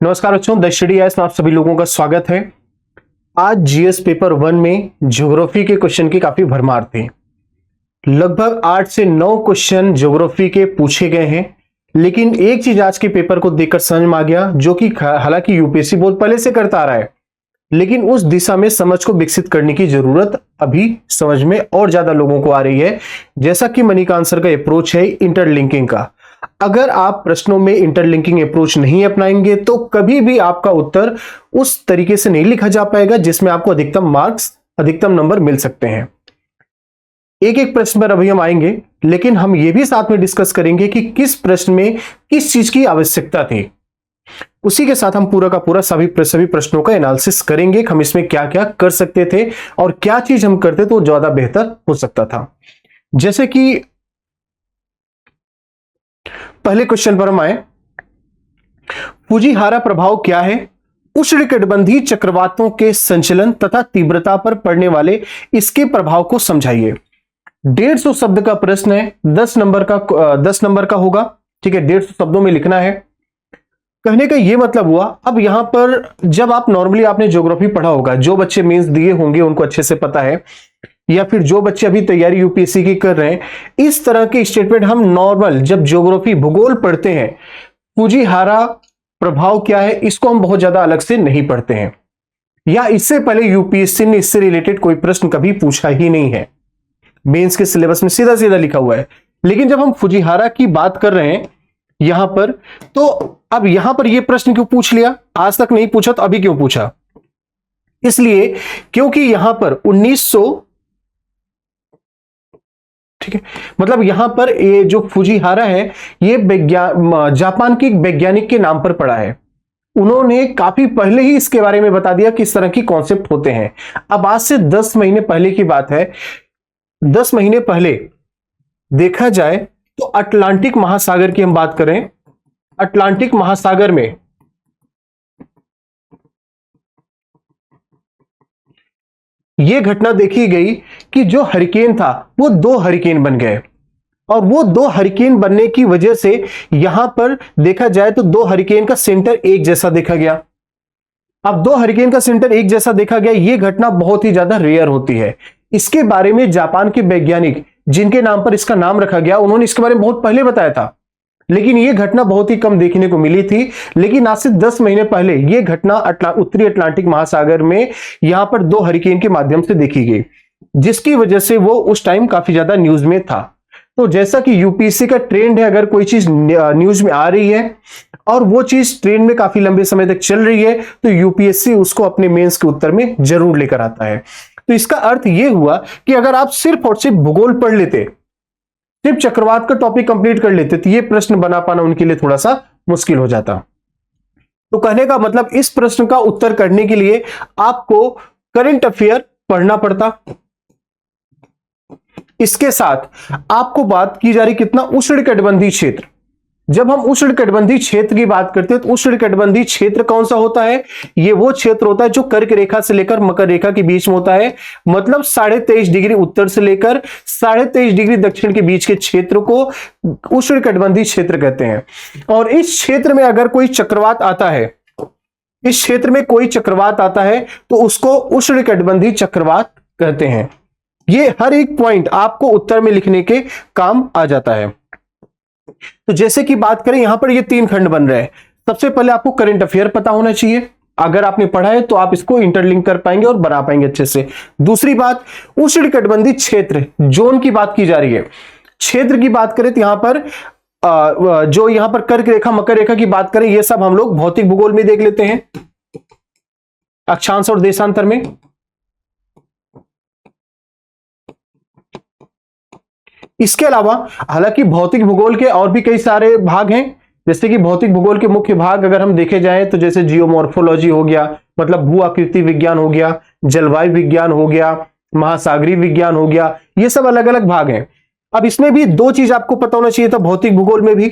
नमस्कार बच्चों, the study में आप सभी लोगों का स्वागत है। आज जीएस पेपर 1 में ज्योग्राफी के क्वेश्चन की काफी भरमार थी। लगभग 8 से 9 क्वेश्चन ज्योग्राफी के पूछे गए हैं, लेकिन एक चीज आज के पेपर को देखकर समझ में आ गया, जो कि हालांकि यूपीएससी बहुत पहले से करता आ रहा है, लेकिन उस दिशा में समझ को विकसित करने की जरूरत अभी समझ में और ज्यादा लोगों को आ रही है। जैसा कि मनी का आंसर का अप्रोच है इंटरलिंकिंग का। अगर आप प्रश्नों में इंटरलिंकिंग अप्रोच नहीं अपनाएंगे तो कभी भी आपका उत्तर उस तरीके से नहीं लिखा जा पाएगा जिसमें आपको अधिकतम मार्क्स, अधिकतम नंबर मिल सकते हैं। एक एक प्रश्न पर अभी हम आएंगे, लेकिन हम यह भी साथ में डिस्कस करेंगे कि किस प्रश्न में किस चीज की आवश्यकता थी। उसी के साथ हम पूरा का पूरा सभी प्रश्नों का एनालिसिस करेंगे। हम इसमें क्या क्या कर सकते थे और क्या चीज हम करते तो ज्यादा बेहतर हो सकता था। जैसे कि पहले क्वेश्चन पर हम आए, फुजीहारा प्रभाव क्या है? उष्णकटिबंधीय चक्रवातों के संचलन तथा तीव्रता पर पड़ने वाले इसके प्रभाव को समझाइए। 150 शब्द का प्रश्न है, 10 नंबर का होगा। ठीक है, 150 शब्दों में लिखना है। कहने का यह मतलब हुआ, अब यहां पर जब आप नॉर्मली आपने ज्योग्राफी पढ़ा होगा, जो बच्चे मेंस दिए होंगे उनको अच्छे से पता है, या फिर जो बच्चे अभी तैयारी यूपीएससी की कर रहे हैं, इस तरह के स्टेटमेंट हम नॉर्मल जब ज्योग्राफी भूगोल पढ़ते हैं, फुजीहारा प्रभाव क्या है, इसको हम बहुत ज्यादा अलग से नहीं पढ़ते हैं, या इससे पहले यूपीएससी ने इससे रिलेटेड कोई प्रश्न कभी पूछा ही नहीं है। मेंस के सिलेबस में सीधा सीधा लिखा हुआ है। लेकिन जब हम फुजीहारा की बात कर रहे हैं यहां पर, तो अब यहां पर यह प्रश्न क्यों पूछ लिया? आज तक नहीं पूछा तो अभी क्यों पूछा? इसलिए क्योंकि यहां पर 1900, ठीक है, मतलब यहां पर ये जो फुजीहारा है ये जापान के एक वैज्ञानिक के नाम पर पड़ा है। उन्होंने काफी पहले ही इसके बारे में बता दिया किस तरह की कॉन्सेप्ट होते हैं। अब आज से 10 महीने पहले की बात है। 10 महीने पहले देखा जाए तो अटलांटिक महासागर की हम बात करें, अटलांटिक महासागर में यह घटना देखी गई कि जो हरिकेन था वो 2 हरिकेन बन गए, और वो 2 हरिकेन बनने की वजह से यहां पर देखा जाए तो 2 हरिकेन का सेंटर एक जैसा देखा गया। अब 2 हरिकेन का सेंटर एक जैसा देखा गया, यह घटना बहुत ही ज्यादा रेयर होती है। इसके बारे में जापान के वैज्ञानिक जिनके नाम पर इसका नाम रखा गया, उन्होंने इसके बारे में बहुत पहले बताया था, लेकिन यह घटना बहुत ही कम देखने को मिली थी। लेकिन आज से 10 महीने पहले यह घटना उत्तरी अटलांटिक महासागर में यहां पर 2 हरिकेन के माध्यम से देखी गई, जिसकी वजह से वो उस टाइम काफी ज्यादा न्यूज में था। तो जैसा कि यूपीएससी का ट्रेंड है, अगर कोई चीज न्यूज में आ रही है और वो चीज ट्रेंड में काफी लंबे समय तक चल रही है, तो यूपीएससी उसको अपने मेंस के उत्तर में जरूर लेकर आता है। तो इसका अर्थ यह हुआ कि अगर आप सिर्फ और सिर्फ भूगोल पढ़ लेते, सिर्फ चक्रवात का टॉपिक कंप्लीट कर लेते, तो यह प्रश्न बना पाना उनके लिए थोड़ा सा मुश्किल हो जाता। तो कहने का मतलब, इस प्रश्न का उत्तर करने के लिए आपको करंट अफेयर पढ़ना पड़ता। इसके साथ आपको बात की जा रही कितना, उष्णकटिबंधीय क्षेत्र। जब हम उष्णकटिबंधीय क्षेत्र की बात करते हैं तो उष्णकटिबंधीय क्षेत्र कौन सा होता है? ये वो क्षेत्र होता है जो कर्क रेखा से लेकर मकर रेखा के बीच में होता है। मतलब 23.5 डिग्री उत्तर से लेकर 23.5 डिग्री दक्षिण के बीच के क्षेत्र को उष्णकटिबंधीय क्षेत्र कहते हैं। और इस क्षेत्र में अगर कोई चक्रवात आता है, इस क्षेत्र में कोई चक्रवात आता है तो उसको उष्णकटिबंधीय चक्रवात कहते हैं। ये हर एक पॉइंट आपको उत्तर में लिखने के काम आ जाता है। तो जैसे कि बात करें, यहां पर ये 3 खंड बन रहे हैं। सबसे पहले आपको करंट अफेयर पता होना चाहिए। अगर आपने पढ़ा है तो आप इसको इंटरलिंक कर पाएंगे और बना पाएंगे अच्छे से। दूसरी बात, उष्णकटिबंधीय क्षेत्र, जोन की बात की जा रही है। क्षेत्र की बात करें तो यहां पर जो यहां पर कर्क रेखा, मकर रेखा की बात करें, ये सब हम लोग भौतिक भूगोल में देख लेते हैं, अक्षांश और देशांतर में। इसके अलावा हालांकि भौतिक भूगोल के और भी कई सारे भाग हैं, जैसे कि भौतिक भूगोल के मुख्य भाग अगर हम देखे जाएं तो जैसे जियोमॉर्फोलॉजी हो गया, मतलब भू आकृति विज्ञान हो गया, जलवायु विज्ञान हो गया, महासागरीय विज्ञान हो गया, ये सब अलग अलग भाग हैं। अब इसमें भी 2 चीज आपको पता होना चाहिए था भौतिक भूगोल में भी।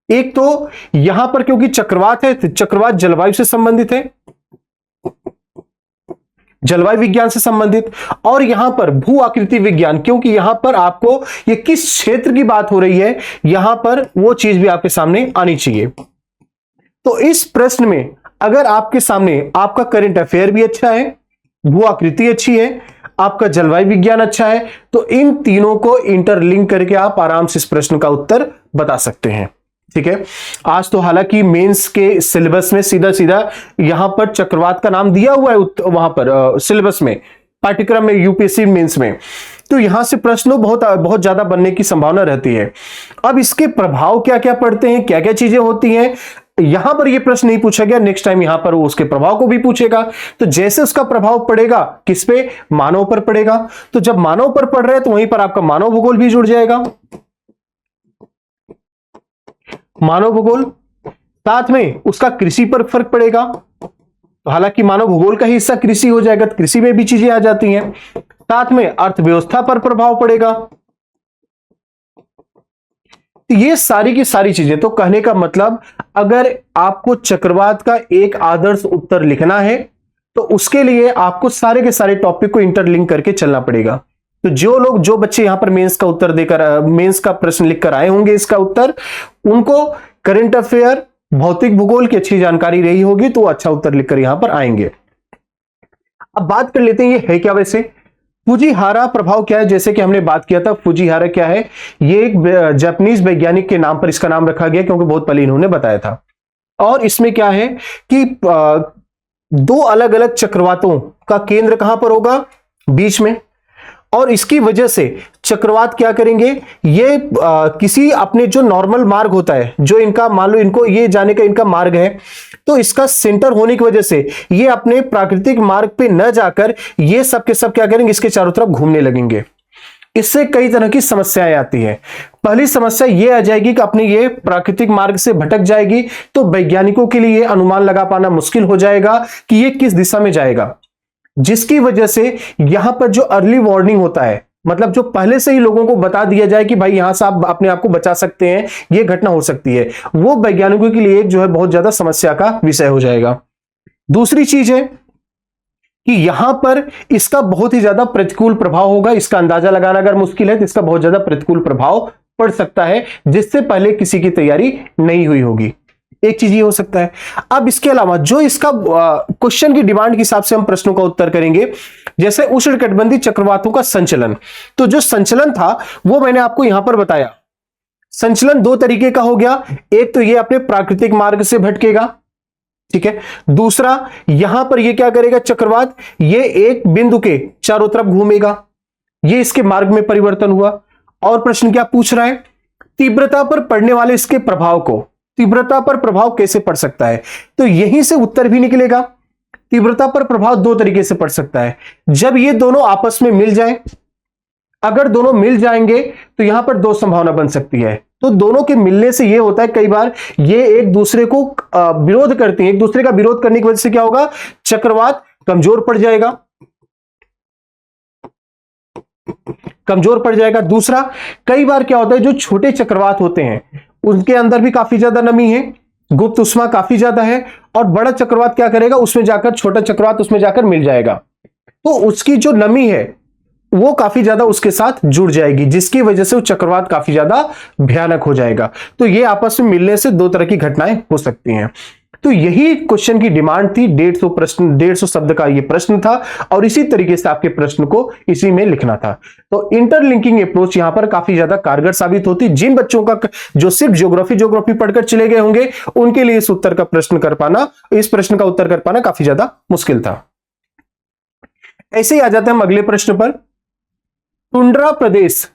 एक तो यहां पर क्योंकि चक्रवात है, चक्रवात जलवायु से संबंधित है, जलवायु विज्ञान से संबंधित, और यहां पर भू आकृति विज्ञान, क्योंकि यहां पर आपको ये किस क्षेत्र की बात हो रही है, यहां पर वो चीज भी आपके सामने आनी चाहिए। तो इस प्रश्न में अगर आपके सामने आपका करंट अफेयर भी अच्छा है, भू आकृति अच्छी है, आपका जलवायु विज्ञान अच्छा है, तो इन तीनों को इंटरलिंक करके आप आराम से इस प्रश्न का उत्तर बता सकते हैं। ठीक है, आज तो हालांकि मेंस के सिलेबस में सीधा सीधा यहां पर चक्रवात का नाम दिया हुआ है, वहां पर सिलेबस में, पाठ्यक्रम में, यूपीएससी मेंस में, तो यहां से प्रश्नों बहुत ज्यादा बनने की संभावना रहती है। अब इसके प्रभाव क्या क्या पड़ते हैं, क्या क्या चीजें होती हैं, यहां पर यह प्रश्न नहीं पूछा गया, नेक्स्ट टाइम यहां पर वो उसके प्रभाव को भी पूछेगा। तो जैसे उसका प्रभाव पड़ेगा किस पे, मानव पर पड़ेगा, तो जब मानव पर पड़ रहा है तो वहीं पर आपका मानव भूगोल भी जुड़ जाएगा, मानव भूगोल, साथ में उसका कृषि पर फर्क पड़ेगा, तो हालांकि मानव भूगोल का ही हिस्सा कृषि हो जाएगा, तो कृषि में भी चीजें आ जाती हैं, साथ में अर्थव्यवस्था पर प्रभाव पड़ेगा। ये सारी की सारी चीजें, तो कहने का मतलब अगर आपको चक्रवात का एक आदर्श उत्तर लिखना है तो उसके लिए आपको सारे के सारे टॉपिक को इंटरलिंक करके चलना पड़ेगा। तो जो बच्चे यहां पर मेंस का उत्तर देकर, मेंस का प्रश्न लिखकर आए होंगे इसका उत्तर, उनको करंट अफेयर, भौतिक भूगोल की अच्छी जानकारी रही होगी, तो अच्छा उत्तर लिखकर यहां पर आएंगे। अब बात कर लेते हैं ये है क्या वैसे, फुजीहारा प्रभाव क्या है। जैसे कि हमने बात किया था, फुजीहारा क्या है, ये एक जापानीज वैज्ञानिक के नाम पर इसका नाम रखा गया क्योंकि बहुत पहले इन्होंने बताया था। और इसमें क्या है कि दो अलग अलग चक्रवातों का केंद्र कहां पर होगा, बीच में, और इसकी वजह से चक्रवात क्या करेंगे, ये किसी अपने जो नॉर्मल मार्ग होता है, जो इनका मान लो इनको ये जाने का इनका मार्ग है, तो इसका सेंटर होने की वजह से ये अपने प्राकृतिक मार्ग पे न जाकर ये सब के सब क्या करेंगे, इसके चारों तरफ घूमने लगेंगे। इससे कई तरह की समस्याएं आती हैं। पहली समस्या ये आ जाएगी कि अपने ये प्राकृतिक मार्ग से भटक जाएगी, तो वैज्ञानिकों के लिए अनुमान लगा पाना मुश्किल हो जाएगा कि ये किस दिशा में जाएगा, जिसकी वजह से यहां पर जो अर्ली वार्निंग होता है, मतलब जो पहले से ही लोगों को बता दिया जाए कि भाई यहां से आप अपने आप को बचा सकते हैं, यह घटना हो सकती है, वो वैज्ञानिकों के लिए एक जो है बहुत ज्यादा समस्या का विषय हो जाएगा। दूसरी चीज है कि यहां पर इसका बहुत ही ज्यादा प्रतिकूल प्रभाव होगा। इसका अंदाजा लगाना अगर मुश्किल है तो इसका बहुत ज्यादा प्रतिकूल प्रभाव पड़ सकता है, जिससे पहले किसी की तैयारी नहीं हुई होगी। एक चीज ये हो सकता है। अब इसके अलावा जो इसका क्वेश्चन की डिमांड के हिसाब से हम प्रश्नों का उत्तर करेंगे, जैसे उष्णकटिबंधीय चक्रवातों का संचलन, तो जो संचलन था वो मैंने आपको यहां पर बताया। संचलन दो तरीके का हो गया, एक तो ये अपने प्राकृतिक मार्ग से भटकेगा, ठीक है, दूसरा यहां पर ये क्या करेगा चक्रवात, ये एक बिंदु के चारों तरफ घूमेगा, ये इसके मार्ग में परिवर्तन हुआ। और प्रश्न क्या पूछ रहा है, तीव्रता पर पड़ने वाले इसके प्रभाव को, तीव्रता पर प्रभाव कैसे पड़ सकता है, तो यहीं से उत्तर भी निकलेगा। तीव्रता पर प्रभाव दो तरीके से पड़ सकता है, जब ये दोनों आपस में मिल जाएं, अगर दोनों मिल जाएंगे तो यहां पर दो संभावना बन सकती है। तो दोनों के मिलने से यह होता है, कई बार ये एक दूसरे को विरोध करते हैं, एक दूसरे का विरोध करने की वजह से क्या होगा, चक्रवात कमजोर पड़ जाएगा, कमजोर पड़ जाएगा। दूसरा, कई बार क्या होता है, जो छोटे चक्रवात होते हैं उनके अंदर भी काफी ज्यादा नमी है, गुप्त उष्मा काफी ज्यादा है, और बड़ा चक्रवात क्या करेगा, उसमें जाकर छोटा चक्रवात उसमें जाकर मिल जाएगा, तो उसकी जो नमी है वो काफी ज्यादा उसके साथ जुड़ जाएगी, जिसकी वजह से वो चक्रवात काफी ज्यादा भयानक हो जाएगा। तो ये आपस में मिलने से दो तरह की घटनाएं हो सकती हैं। तो यही क्वेश्चन की डिमांड थी, 150 शब्द का ये प्रश्न था, और इसी तरीके से आपके प्रश्न को इसी में लिखना था। तो इंटरलिंकिंग अप्रोच यहां पर काफी ज्यादा कारगर साबित होती। जिन बच्चों का जो सिर्फ ज्योग्राफी पढ़कर चले गए होंगे, उनके लिए इस प्रश्न का उत्तर कर पाना काफी ज्यादा मुश्किल था। ऐसे ही आ जाते हैं हम अगले प्रश्न पर। टुंड्रा प्रदेश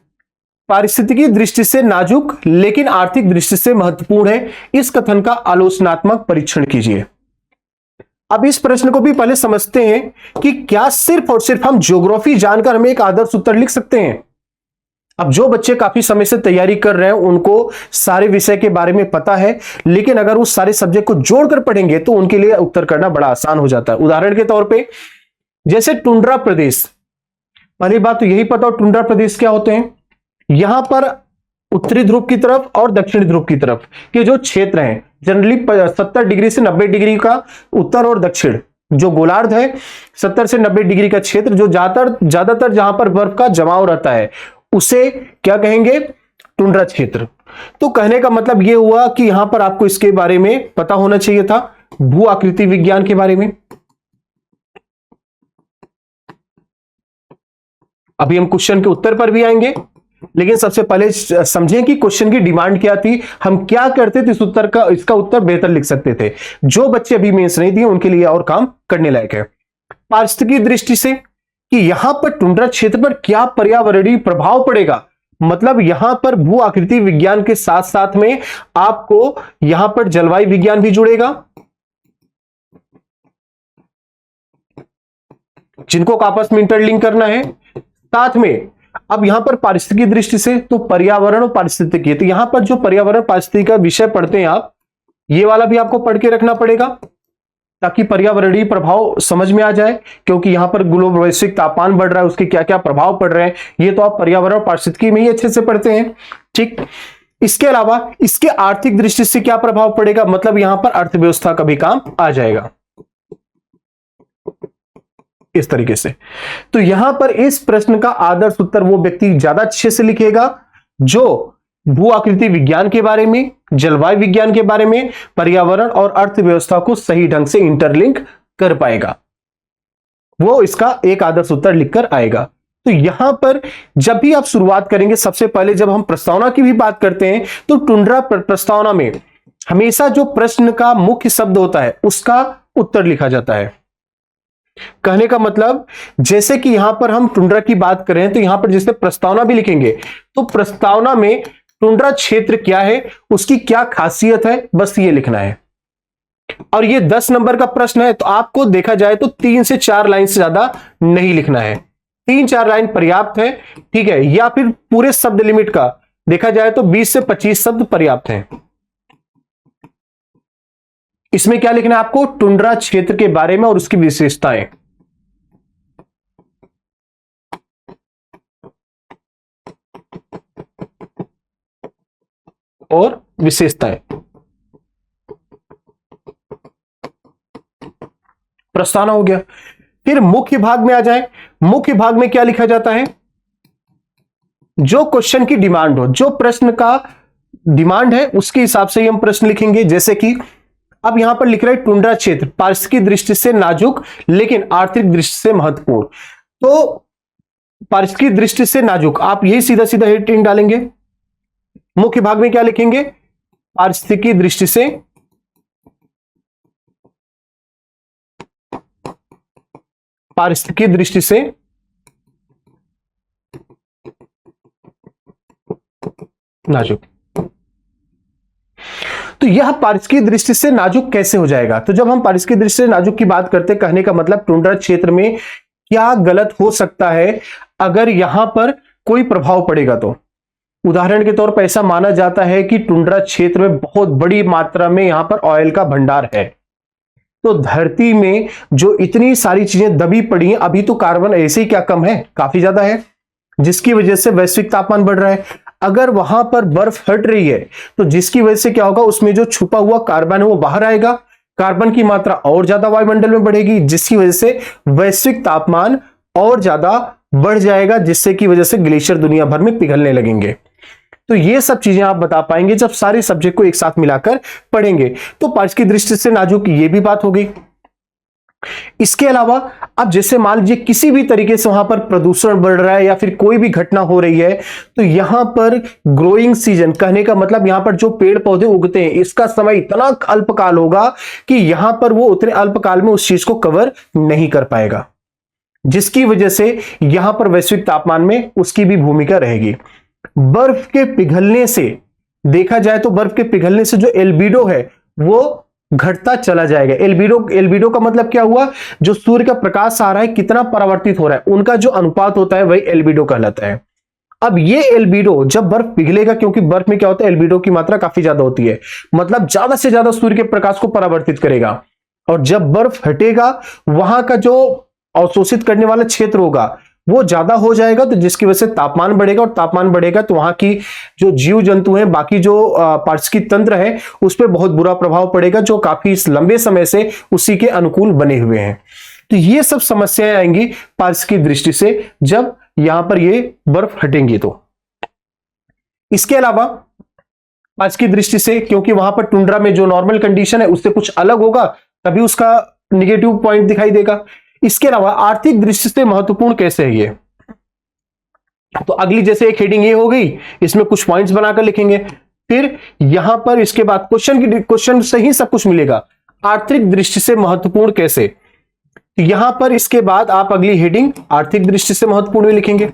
पारिस्थितिकी दृष्टि से नाजुक लेकिन आर्थिक दृष्टि से महत्वपूर्ण है, इस कथन का आलोचनात्मक परीक्षण कीजिए। अब इस प्रश्न को भी पहले समझते हैं कि क्या सिर्फ और सिर्फ हम ज्योग्राफी जानकर हमें एक आदर्श उत्तर लिख सकते हैं। अब जो बच्चे काफी समय से तैयारी कर रहे हैं उनको सारे विषय के बारे में पता है, लेकिन अगर उस सारे सब्जेक्ट को जोड़कर पढ़ेंगे तो उनके लिए उत्तर करना बड़ा आसान हो जाता है। उदाहरण के तौर पर जैसे टुंड्रा प्रदेश, पहली बात तो यही पता हो टुंड्रा प्रदेश क्या होते हैं। यहां पर उत्तरी ध्रुव की तरफ और दक्षिणी ध्रुव की तरफ के जो क्षेत्र हैं, जनरली 70 डिग्री से 90 डिग्री का उत्तर और दक्षिण जो गोलार्ध है, 70 से 90 डिग्री का क्षेत्र जो ज्यादातर जहां पर बर्फ का जमाव रहता है, उसे क्या कहेंगे, टुंड्रा क्षेत्र। तो कहने का मतलब यह हुआ कि यहां पर आपको इसके बारे में पता होना चाहिए था, भू आकृति विज्ञान के बारे में। अभी हम क्वेश्चन के उत्तर पर भी आएंगे, लेकिन सबसे पहले समझें कि क्वेश्चन की डिमांड क्या थी, हम क्या करते थे इसका उत्तर बेहतर लिख सकते थे। जो बच्चे अभी मेंस नहीं दिए उनके लिए और काम करने लायक है। पारिस्थितिकी दृष्टि से कि यहां पर टुंड्रा क्षेत्र पर क्या पर्यावरणीय प्रभाव पड़ेगा, मतलब यहां पर भू आकृति विज्ञान के साथ साथ में आपको यहां पर जलवायु विज्ञान भी जुड़ेगा, जिनको आपस में इंटरलिंक करना है। साथ में अब यहां पर पारिस्थितिकी दृष्टि से तो पर्यावरण और पारिस्थितिकी, तो यहां पर जो पर्यावरण पारिस्थितिकी का विषय पढ़ते हैं आप, ये वाला भी आपको पढ़ के रखना पड़ेगा ताकि पर्यावरणीय प्रभाव समझ में आ जाए, क्योंकि यहां पर ग्लोबल वैश्विक तापमान बढ़ रहा है, उसके क्या क्या प्रभाव पड़ रहे हैं, ये तो आप पर्यावरण और पारिस्थितिकी में ही अच्छे से पढ़ते हैं। ठीक, इसके अलावा इसके आर्थिक दृष्टि से क्या प्रभाव पड़ेगा, मतलब यहां पर अर्थव्यवस्था का भी काम आ जाएगा इस तरीके से। तो यहां पर इस प्रश्न का आदर्श उत्तर वो व्यक्ति ज्यादा अच्छे से लिखेगा जो भू आकृति विज्ञान के बारे में, जलवायु विज्ञान के बारे में, पर्यावरण और अर्थव्यवस्था को सही ढंग से इंटरलिंक कर पाएगा, वो इसका एक आदर्श उत्तर लिखकर आएगा। तो यहां पर जब भी आप शुरुआत करेंगे, सबसे पहले जब हम प्रस्तावना की भी बात करते हैं तो टुंड्रा प्रस्तावना में हमेशा जो प्रश्न का मुख्य शब्द होता है उसका उत्तर लिखा जाता है। कहने का मतलब जैसे कि यहां पर हम टुंड्रा की बात करें तो यहां पर जैसे प्रस्तावना भी लिखेंगे तो प्रस्तावना में टुंड्रा क्षेत्र क्या है, उसकी क्या खासियत है, बस ये लिखना है। और ये 10 नंबर का प्रश्न है, तो आपको देखा जाए तो 3 से 4 लाइन से ज्यादा नहीं लिखना है, 3-4 लाइन पर्याप्त है। ठीक है, या फिर पूरे शब्द लिमिट का देखा जाए तो 20 से 25 शब्द पर्याप्त हैं। इसमें क्या लिखना है आपको, टुंड्रा क्षेत्र के बारे में और उसकी विशेषताएं। और विशेषताएं प्रस्तावना हो गया। फिर मुख्य भाग में आ जाए। मुख्य भाग में क्या लिखा जाता है, जो क्वेश्चन की डिमांड हो, जो प्रश्न का डिमांड है उसके हिसाब से ही हम प्रश्न लिखेंगे। जैसे कि अब यहां पर लिख रहा है टुंड्रा क्षेत्र पारिस्थितिकी दृष्टि से नाजुक लेकिन आर्थिक दृष्टि से महत्वपूर्ण। तो पारिस्थितिकी दृष्टि से नाजुक, आप यही सीधा सीधा हेडिंग डालेंगे। मुख्य भाग में क्या लिखेंगे, पारिस्थितिकी दृष्टि से नाजुक। तो यह पारिस्थितिकी दृष्टि से नाजुक कैसे हो जाएगा, तो जब हम पारिस्थितिकी दृष्टि से नाजुक की बात करते हैं, कहने का मतलब टुंड्रा क्षेत्र में क्या गलत हो सकता है अगर यहां पर कोई प्रभाव पड़ेगा। तो उदाहरण के तौर पर ऐसा माना जाता है कि टुंड्रा क्षेत्र में बहुत बड़ी मात्रा में यहां पर ऑयल का भंडार है, तो धरती में जो इतनी सारी चीजें दबी पड़ी हैं, अभी तो कार्बन ऐसे ही क्या कम है, काफी ज्यादा है, जिसकी वजह से वैश्विक तापमान बढ़ रहा है। अगर वहां पर बर्फ हट रही है तो जिसकी वजह से क्या होगा, उसमें जो छुपा हुआ कार्बन है वो बाहर आएगा, कार्बन की मात्रा और ज्यादा वायुमंडल में बढ़ेगी, जिसकी वजह से वैश्विक तापमान और ज्यादा बढ़ जाएगा, जिससे की वजह से ग्लेशियर दुनिया भर में पिघलने लगेंगे। तो ये सब चीजें आप बता पाएंगे जब सारे सब्जेक्ट को एक साथ मिलाकर पढ़ेंगे। तो पारिस्थितिकी की दृष्टि से नाजुक ये भी बात हो गई। इसके अलावा अब जैसे मान लीजिए किसी भी तरीके से वहां पर प्रदूषण बढ़ रहा है या फिर कोई भी घटना हो रही है, तो यहां पर ग्रोइंग सीजन, कहने का मतलब यहां पर जो पेड़ पौधे उगते हैं इसका समय इतना अल्पकाल होगा कि यहां पर वो उतने अल्पकाल में उस चीज को कवर नहीं कर पाएगा, जिसकी वजह से यहां पर वैश्विक तापमान में उसकी भी भूमिका रहेगी। बर्फ के पिघलने से देखा जाए तो बर्फ के पिघलने से जो एल्बिडो है वो घटता चला जाएगा। एल्बिडो का मतलब क्या हुआ, जो सूर्य का प्रकाश आ रहा है कितना परावर्तित हो रहा है, उनका जो अनुपात होता है वही एल्बिडो कहलाता है। अब ये एल्बिडो जब बर्फ पिघलेगा, क्योंकि बर्फ में क्या होता है, एल्बिडो की मात्रा काफी ज्यादा होती है, मतलब ज्यादा से ज्यादा सूर्य के प्रकाश को परावर्तित करेगा, और जब बर्फ हटेगा वहां का जो अवशोषित करने वाला क्षेत्र होगा वो ज्यादा हो जाएगा, तो जिसकी वजह से तापमान बढ़ेगा, और तापमान बढ़ेगा तो वहां की जो जीव जंतु हैं, बाकी जो पारिस्थितिक तंत्र है उस पर बहुत बुरा प्रभाव पड़ेगा, जो काफी लंबे समय से उसी के अनुकूल बने हुए हैं। तो ये सब समस्याएं आएंगी पारिस्थितिक दृष्टि से जब यहां पर ये बर्फ हटेंगी। तो इसके अलावा आज की दृष्टि से, क्योंकि वहां पर टुंड्रा में जो नॉर्मल कंडीशन है उससे कुछ अलग होगा, तभी उसका निगेटिव पॉइंट दिखाई देगा। इसके अलावा आर्थिक दृष्टि से महत्वपूर्ण कैसे है ये, तो अगली जैसे एक हेडिंग ये हो गई, इसमें कुछ पॉइंट्स बनाकर लिखेंगे। फिर यहां पर इसके बाद क्वेश्चन से ही सब कुछ मिलेगा। आर्थिक दृष्टि से महत्वपूर्ण कैसे, यहां पर इसके बाद आप अगली हेडिंग आर्थिक दृष्टि से महत्वपूर्ण भी लिखेंगे।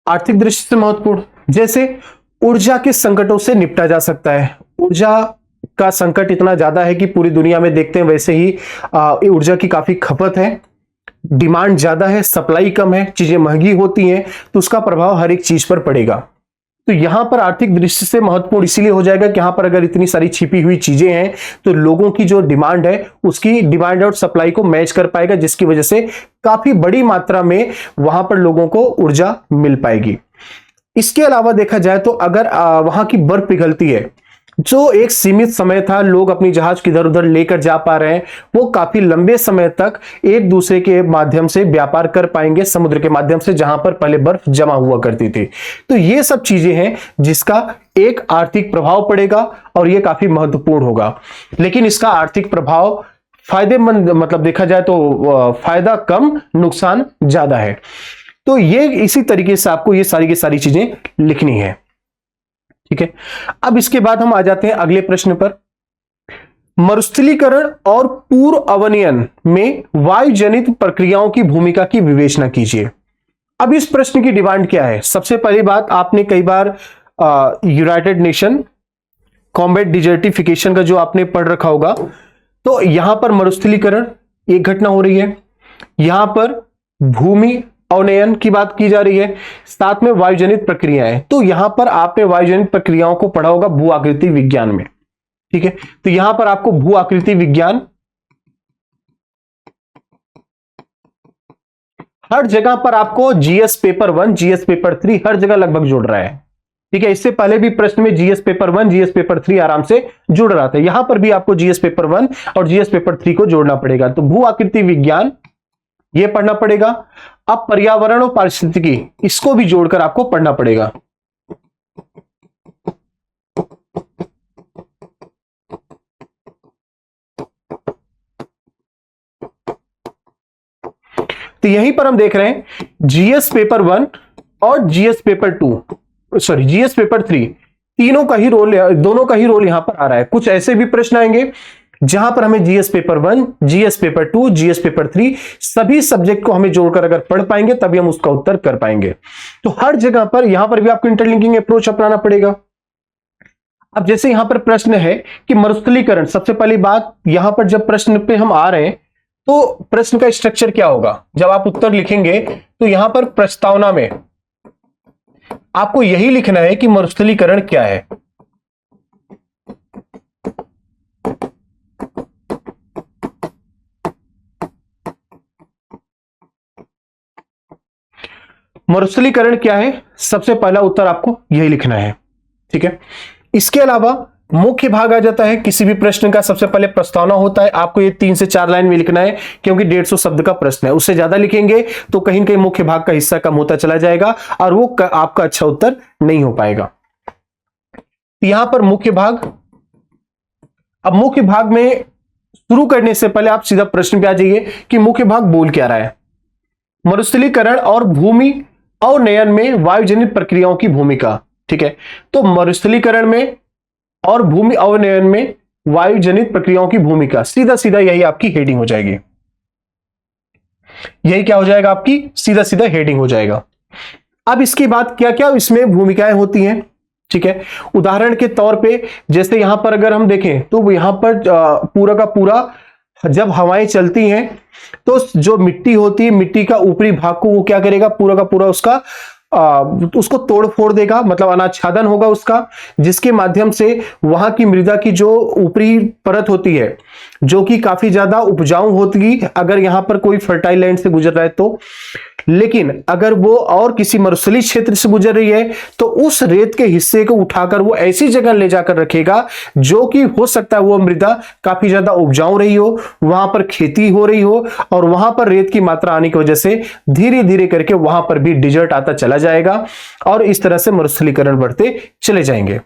आर्थिक दृष्टि से महत्वपूर्ण, जैसे ऊर्जा के संकटों से निपटा जा सकता है। ऊर्जा का संकट इतना ज्यादा है कि पूरी दुनिया में देखते हैं वैसे ही ऊर्जा की काफी खपत है, डिमांड ज्यादा है, सप्लाई कम है, चीजें महंगी होती हैं, तो उसका प्रभाव हर एक चीज पर पड़ेगा। तो यहां पर आर्थिक दृष्टि से महत्वपूर्ण इसीलिए हो जाएगा कि यहां पर अगर इतनी सारी छिपी हुई चीजें हैं तो लोगों की जो डिमांड है उसकी डिमांड और सप्लाई को मैच कर पाएगा, जिसकी वजह से काफी बड़ी मात्रा में वहां पर लोगों को ऊर्जा मिल पाएगी। इसके अलावा देखा जाए तो अगर वहां की बर्फ पिघलती है, जो एक सीमित समय था लोग अपनी जहाज किधर उधर लेकर जा पा रहे हैं, वो काफी लंबे समय तक एक दूसरे के माध्यम से व्यापार कर पाएंगे, समुद्र के माध्यम से, जहां पर पहले बर्फ जमा हुआ करती थी। तो ये सब चीजें हैं जिसका एक आर्थिक प्रभाव पड़ेगा और ये काफी महत्वपूर्ण होगा। लेकिन इसका आर्थिक प्रभाव फायदेमंद, मतलब देखा जाए तो फायदा कम नुकसान ज्यादा है। तो ये इसी तरीके से आपको ये सारी की सारी चीजें लिखनी है, ठीक है। अब इसके बाद हम आ जाते हैं अगले प्रश्न पर। मरुस्थलीकरण और पूर्व अवनयन में वायु जनित प्रक्रियाओं की भूमिका की विवेचना कीजिए। अब इस प्रश्न की डिमांड क्या है? सबसे पहली बात, आपने कई बार यूनाइटेड नेशन कॉम्बैट डिजर्टिफिकेशन का जो आपने पढ़ रखा होगा, तो यहां पर मरुस्थलीकरण एक घटना हो रही है, यहां पर भूमि अवनयन की बात की जा रही है, साथ में वायुजनित प्रक्रियाएं। तो यहां पर आपने वायुजनित प्रक्रियाओं को पढ़ा होगा भू आकृति विज्ञान में, ठीक है। तो यहां पर आपको भू आकृति विज्ञान हर जगह पर आपको जीएस पेपर 1, जीएस पेपर 3 हर जगह लगभग जुड़ रहा है, ठीक है। इससे पहले भी प्रश्न में जीएस पेपर 1, जीएस पेपर 3 आराम से जुड़ रहा था, यहां पर भी आपको जीएस पेपर 1 और जीएस पेपर 3 को जोड़ना पड़ेगा। तो भू आकृति विज्ञान ये पढ़ना पड़ेगा। अब पर्यावरण और पारिस्थितिकी, इसको भी जोड़कर आपको पढ़ना पड़ेगा। तो यहीं पर हम देख रहे हैं जीएस पेपर 1 और GS paper 2, sorry GS paper 3, तीनों का ही रोल, दोनों का ही रोल यहां पर आ रहा है। कुछ ऐसे भी प्रश्न आएंगे जहां पर हमें GS paper 1, GS paper 2, GS paper 3 सभी सब्जेक्ट को हमें जोड़कर अगर पढ़ पाएंगे तभी हम उसका उत्तर कर पाएंगे। तो हर जगह पर यहां पर भी आपको इंटरलिंकिंग अप्रोच अपनाना पड़ेगा। अब जैसे यहां पर प्रश्न है कि मरुस्थलीकरण, सबसे पहली बात यहां पर जब प्रश्न पे हम आ रहे हैं तो प्रश्न का स्ट्रक्चर क्या होगा, जब आप उत्तर लिखेंगे तो यहां पर प्रस्तावना में आपको यही लिखना है कि मरुस्थलीकरण क्या है। मरुस्थलीकरण क्या है, सबसे पहला उत्तर आपको यही लिखना है, ठीक है। इसके अलावा मुख्य भाग आ जाता है, किसी भी प्रश्न का सबसे पहले प्रस्तावना होता है, आपको ये 3 से 4 लाइन में लिखना है, क्योंकि 150 शब्द का प्रश्न है, उससे ज्यादा लिखेंगे तो कहीं कहीं मुख्य भाग का हिस्सा कम होता चला जाएगा और वो आपका अच्छा उत्तर नहीं हो पाएगा। यहां पर मुख्य भाग, अब मुख्य भाग में शुरू करने से पहले आप सीधा प्रश्न पे आ जाइए कि मुख्य भाग बोल क्या रहा है। मरुस्थलीकरण और भूमि अवनयन में वायुजनित प्रक्रियाओं की भूमिका, ठीक है। तो मरुस्थलीकरण में और भूमि अवनयन में वायुजनित प्रक्रियाओं की भूमिका, सीधा सीधा यही आपकी हेडिंग हो जाएगी। यही क्या हो जाएगा, आपकी सीधा सीधा हेडिंग हो जाएगा। अब इसके बाद क्या क्या इसमें भूमिकाएं होती हैं, ठीक है। उदाहरण के तौर पे जैसे यहां पर अगर हम देखें तो यहां पर पूरा का पूरा जब हवाएं चलती हैं तो जो मिट्टी होती है, मिट्टी का ऊपरी भाग को वो क्या करेगा, पूरा का पूरा उसको तोड़ फोड़ देगा, मतलब अनाच्छादन होगा उसका, जिसके माध्यम से वहां की मृदा की जो ऊपरी परत होती है जो कि काफी ज्यादा उपजाऊ होती, अगर यहां पर कोई फर्टाइल लैंड से गुजर रहा है तो। लेकिन अगर वो और किसी मरुस्थलीय क्षेत्र से गुजर रही है तो उस रेत के हिस्से को उठाकर वो ऐसी जगह ले जाकर रखेगा जो कि हो सकता है वो मृदा काफी ज्यादा उपजाऊ रही हो, वहां पर खेती हो रही हो, और वहां पर रेत की मात्रा आने की वजह से धीरे धीरे करके वहां पर भी डिजर्ट आता चला जाएगा और इस तरह से मरुस्थलीकरण बढ़ते चले जाएंगे।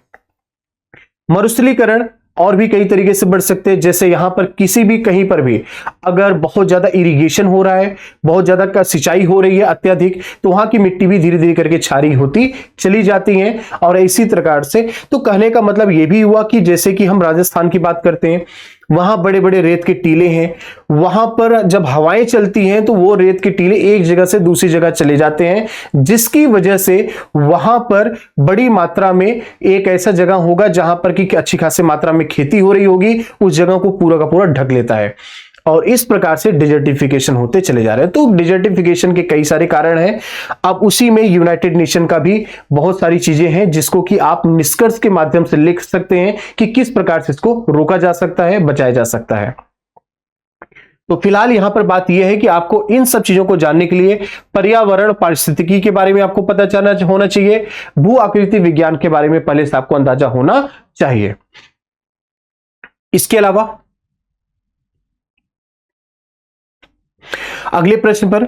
मरुस्थलीकरण और भी कई तरीके से बढ़ सकते हैं, जैसे यहां पर किसी भी कहीं पर भी अगर बहुत ज्यादा इरिगेशन हो रहा है, बहुत ज्यादा सिंचाई हो रही है अत्यधिक, तो वहां की मिट्टी भी धीरे धीरे करके क्षारीय होती चली जाती है। और इसी प्रकार से तो कहने का मतलब यह भी हुआ कि जैसे कि हम राजस्थान की बात करते हैं, वहां बड़े बड़े रेत के टीले हैं, वहां पर जब हवाएं चलती हैं तो वो रेत के टीले एक जगह से दूसरी जगह चले जाते हैं, जिसकी वजह से वहां पर बड़ी मात्रा में एक ऐसा जगह होगा जहां पर कि अच्छी खासी मात्रा में खेती हो रही होगी, उस जगह को पूरा का पूरा ढक लेता है और इस प्रकार से डिजर्टिफिकेशन होते चले जा रहे हैं। तो डिजर्टिफिकेशन के कई सारे कारण हैं। अब उसी में यूनाइटेड नेशन का भी बहुत सारी चीजें हैं जिसको कि आप निष्कर्ष के माध्यम से लिख सकते हैं कि किस प्रकार से इसको रोका जा सकता है, बचाया जा सकता है। तो फिलहाल यहां पर बात यह है कि आपको इन सब चीजों को जानने के लिए पर्यावरण पारिस्थितिकी के बारे में आपको पता चलना होना चाहिए, भू आकृति विज्ञान के बारे में पहले से आपको अंदाजा होना चाहिए। इसके अलावा अगले प्रश्न पर,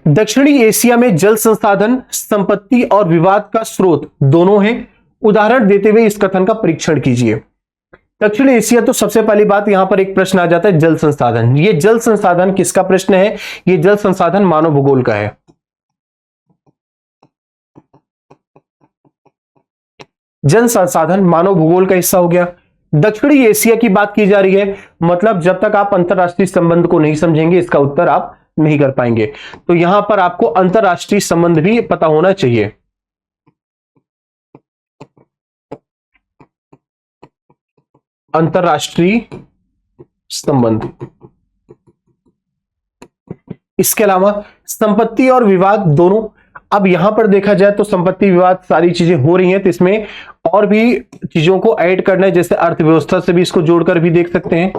दक्षिणी एशिया में जल संसाधन, संपत्ति और विवाद का स्रोत दोनों हैं, उदाहरण देते हुए इस कथन का परीक्षण कीजिए। दक्षिण एशिया, तो सबसे पहली बात यहां पर एक प्रश्न आ जाता है जल संसाधन। ये जल संसाधन किसका प्रश्न है? ये जल संसाधन मानव भूगोल का है। जल संसाधन मानव भूगोल का हिस्सा हो गया। दक्षिणी एशिया की बात की जा रही है, मतलब जब तक आप अंतरराष्ट्रीय संबंध को नहीं समझेंगे इसका उत्तर आप नहीं कर पाएंगे। तो यहां पर आपको अंतरराष्ट्रीय संबंध भी पता होना चाहिए। अंतरराष्ट्रीय संबंध। इसके अलावा संपत्ति और विवाद दोनों। अब यहां पर देखा जाए तो संपत्ति विवाद सारी चीजें हो रही हैं, तो इसमें और भी चीजों को ऐड करना है, जैसे अर्थव्यवस्था से भी इसको जोड़कर भी देख सकते हैं,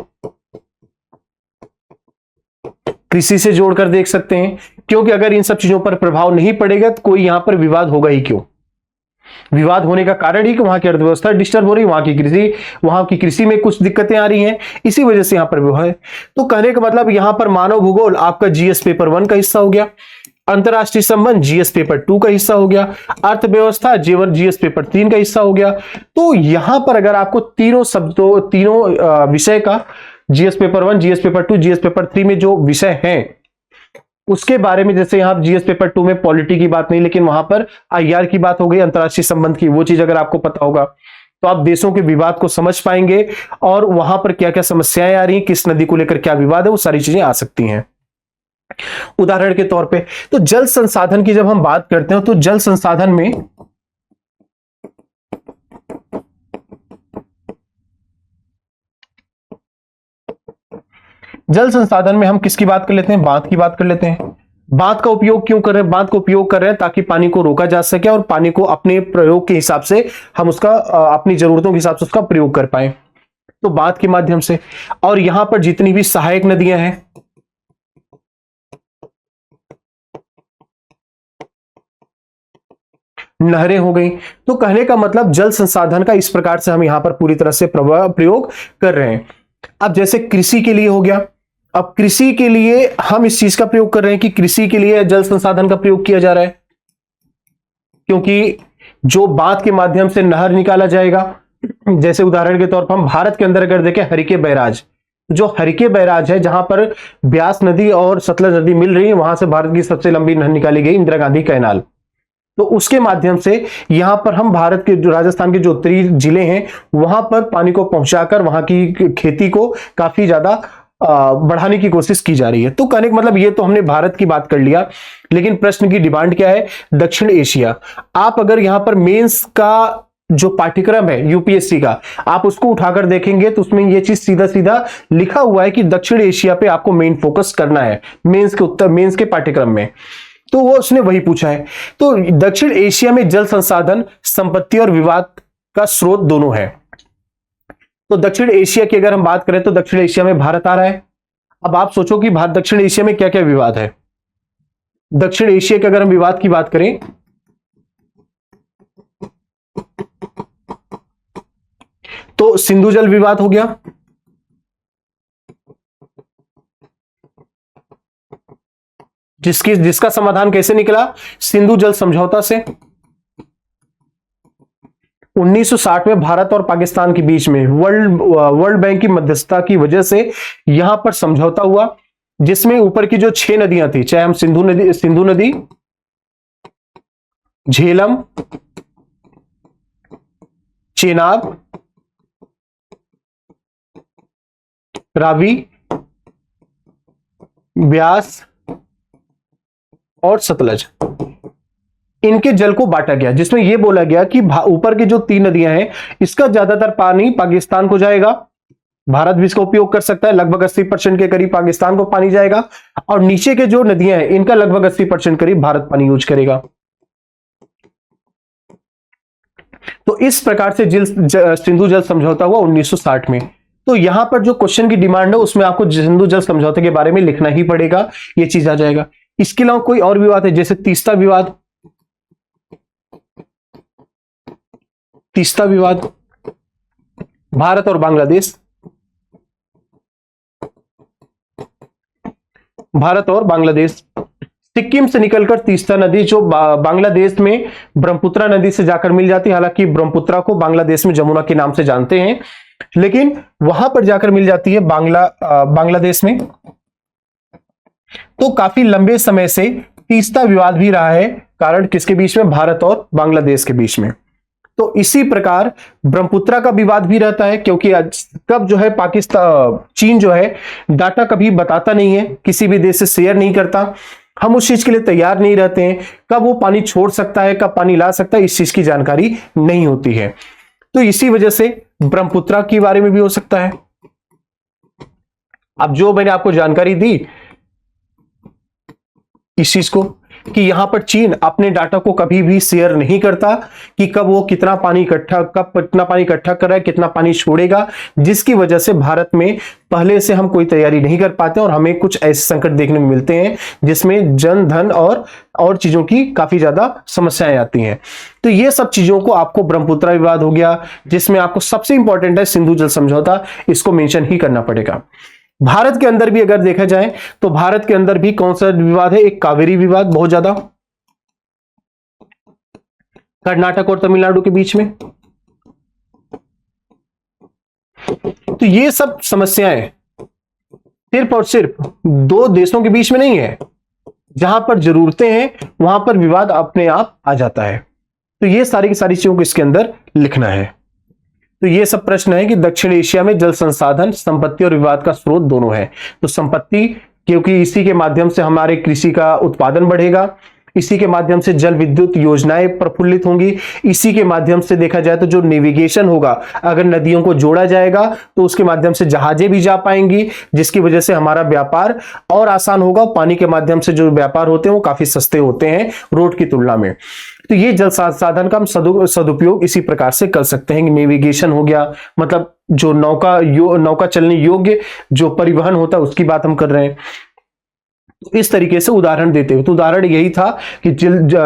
कृषि से जोड़कर देख सकते हैं, क्योंकि अगर इन सब चीजों पर प्रभाव नहीं पड़ेगा तो कोई यहां पर विवाद होगा ही क्यों। विवाद होने का कारण ही कि वहां की अर्थव्यवस्था डिस्टर्ब हो रही है, वहां की कृषि में कुछ दिक्कतें आ रही हैं, इसी वजह से यहां पर विवाद है। तो कहने का मतलब यहां पर मानव भूगोल आपका जीएस पेपर 1 का हिस्सा हो गया, अंतरराष्ट्रीय संबंध जीएस पेपर 2 का हिस्सा हो गया, अर्थव्यवस्था जीवन जीएस पेपर 3 का हिस्सा हो गया। तो यहां पर अगर आपको तीनों विषय का GS paper 1, GS paper 2, GS paper 3 में जो विषय हैं उसके बारे में, जैसे यहां जीएस पेपर 2 में पॉलिटी की बात नहीं, लेकिन वहां पर आईआर की बात हो गई, अंतरराष्ट्रीय संबंध की, वो चीज अगर आपको पता होगा तो आप देशों के विवाद को समझ पाएंगे और वहां पर क्या क्या समस्याएं आ रही हैं, किस नदी को लेकर क्या विवाद है, वो सारी चीजें आ सकती हैं। उदाहरण के तौर पे तो जल संसाधन की जब हम बात करते हैं तो जल संसाधन में हम किसकी बात कर लेते हैं? बांध की बात कर लेते हैं। बांध का उपयोग क्यों कर रहे हैं? बांध का उपयोग कर रहे हैं ताकि पानी को रोका जा सके और पानी को अपने प्रयोग के हिसाब से हम उसका अपनी जरूरतों के हिसाब से उसका प्रयोग कर पाए, तो बांध के माध्यम से। और यहां पर जितनी भी सहायक नदियां हैं, नहरें हो गई, तो कहने का मतलब जल संसाधन का इस प्रकार से हम यहां पर पूरी तरह से प्रयोग कर रहे हैं। अब जैसे कृषि के लिए हो गया, अब कृषि के लिए हम इस चीज का प्रयोग कर रहे हैं कि कृषि के लिए जल संसाधन का प्रयोग किया जा रहा है, क्योंकि जो बांध के माध्यम से नहर निकाला जाएगा, जैसे उदाहरण के तौर पर हम भारत के अंदर अगर देखें हरिके बैराज, जो हरिके बैराज है जहां पर ब्यास नदी और सतलज नदी मिल रही है, वहां से भारत की सबसे लंबी नहर निकाली गई, इंदिरा गांधी कैनाल। तो उसके माध्यम से यहां पर हम भारत के जो राजस्थान के जो उत्तरी जिले हैं वहां पर पानी को पहुंचाकर वहां की खेती को काफी ज्यादा बढ़ाने की कोशिश की जा रही है। तो कहने का मतलब ये तो हमने भारत की बात कर लिया, लेकिन प्रश्न की डिमांड क्या है? दक्षिण एशिया। आप अगर यहां पर मेंस का जो पाठ्यक्रम है यूपीएससी का, आप उसको उठाकर देखेंगे तो उसमें यह चीज सीधा सीधा लिखा हुआ है कि दक्षिण एशिया पे आपको मेन फोकस करना है मेंस के पाठ्यक्रम में। तो वो उसने वही पूछा है। तो दक्षिण एशिया में जल संसाधन, संपत्ति और विवाद का स्रोत दोनों है। तो दक्षिण एशिया की अगर हम बात करें तो दक्षिण एशिया में भारत आ रहा है। अब आप सोचो कि भारत दक्षिण एशिया में क्या क्या विवाद है। दक्षिण एशिया के अगर हम विवाद की बात करें तो सिंधु जल विवाद हो गया, जिसका समाधान कैसे निकला? सिंधु जल समझौता से। 1960 में भारत और पाकिस्तान के बीच में वर्ल्ड बैंक की मध्यस्थता की वजह से यहां पर समझौता हुआ, जिसमें ऊपर की जो 6 नदियां थी, चाहे हम सिंधु नदी, झेलम, चेनाब, रावी, ब्यास और सतलज, इनके जल को बांटा गया, जिसमें यह बोला गया कि ऊपर की जो 3 नदियां हैं इसका ज्यादातर पानी पाकिस्तान को जाएगा, भारत भी इसका उपयोग कर सकता है, लगभग 80% के करीब पाकिस्तान को पानी जाएगा, और नीचे के जो नदियां हैं इनका लगभग 80% करीब भारत पानी यूज करेगा। तो इस प्रकार से सिंधु जल समझौता हुआ 1960 में। तो यहां पर जो क्वेश्चन की डिमांड है उसमें आपको सिंधु जल समझौते के बारे में लिखना ही पड़ेगा, यह चीज आ जाएगा। इसके अलावा कोई और विवाद है, जैसे तीस्ता विवाद। तीस्ता विवाद भारत और बांग्लादेश, भारत और बांग्लादेश, सिक्किम से निकलकर तीस्ता नदी जो बांग्लादेश में ब्रह्मपुत्रा नदी से जाकर मिल जाती है, हालांकि ब्रह्मपुत्रा को बांग्लादेश में जमुना के नाम से जानते हैं, लेकिन वहां पर जाकर मिल जाती है बांग्लादेश में। तो काफी लंबे समय से तीस्ता विवाद भी रहा है, कारण किसके बीच में? भारत और बांग्लादेश के बीच में। तो इसी प्रकार ब्रह्मपुत्रा का विवाद भी रहता है, क्योंकि कब जो है चीन जो है डाटा कभी बताता नहीं है, किसी भी देश से शेयर नहीं करता, हम उस चीज के लिए तैयार नहीं रहते हैं, कब वो पानी छोड़ सकता है, कब पानी ला सकता है, इस चीज की जानकारी नहीं होती है। तो इसी वजह से ब्रह्मपुत्रा के बारे में भी हो सकता है। अब जो मैंने आपको जानकारी दी इस चीज को कि यहां पर चीन अपने डाटा को कभी भी शेयर नहीं करता कि कब वो कितना पानी इकट्ठा कर रहा है, कितना पानी छोड़ेगा, जिसकी वजह से भारत में पहले से हम कोई तैयारी नहीं कर पाते और हमें कुछ ऐसे संकट देखने में मिलते हैं जिसमें जन धन और चीजों की काफी ज्यादा समस्याएं आती हैं। तो ये सब चीजों को आपको ब्रह्मपुत्रा विवाद हो गया, जिसमें आपको सबसे इंपॉर्टेंट है सिंधु जल समझौता, इसको मेंशन ही करना पड़ेगा। भारत के अंदर भी अगर देखा जाए तो भारत के अंदर भी कौन सा विवाद है? एक कावेरी विवाद, बहुत ज्यादा, कर्नाटक और तमिलनाडु के बीच में। तो ये सब समस्याएं सिर्फ और सिर्फ 2 देशों के बीच में नहीं है, जहां पर जरूरतें हैं वहां पर विवाद अपने आप आ जाता है। तो ये सारी की सारी चीजों को इसके अंदर लिखना है। तो ये सब प्रश्न है कि दक्षिण एशिया में जल संसाधन, संपत्ति और विवाद का स्रोत दोनों है। तो संपत्ति, क्योंकि इसी के माध्यम से हमारे कृषि का उत्पादन बढ़ेगा, इसी के माध्यम से जल विद्युत योजनाएं प्रफुल्लित होंगी, इसी के माध्यम से देखा जाए तो जो नेविगेशन होगा, अगर नदियों को जोड़ा जाएगा तो उसके माध्यम से जहाजें भी जा पाएंगी, जिसकी वजह से हमारा व्यापार और आसान होगा। पानी के माध्यम से जो व्यापार होते हैं वो काफी सस्ते होते हैं रोड की तुलना में। तो ये जल संसाधन का हम सदुपयोग इसी प्रकार से कर सकते हैं कि नेविगेशन हो गया, मतलब जो नौका चलने योग्य जो परिवहन होता है उसकी बात हम कर रहे हैं। तो इस तरीके से उदाहरण देते हुए, तो उदाहरण यही था कि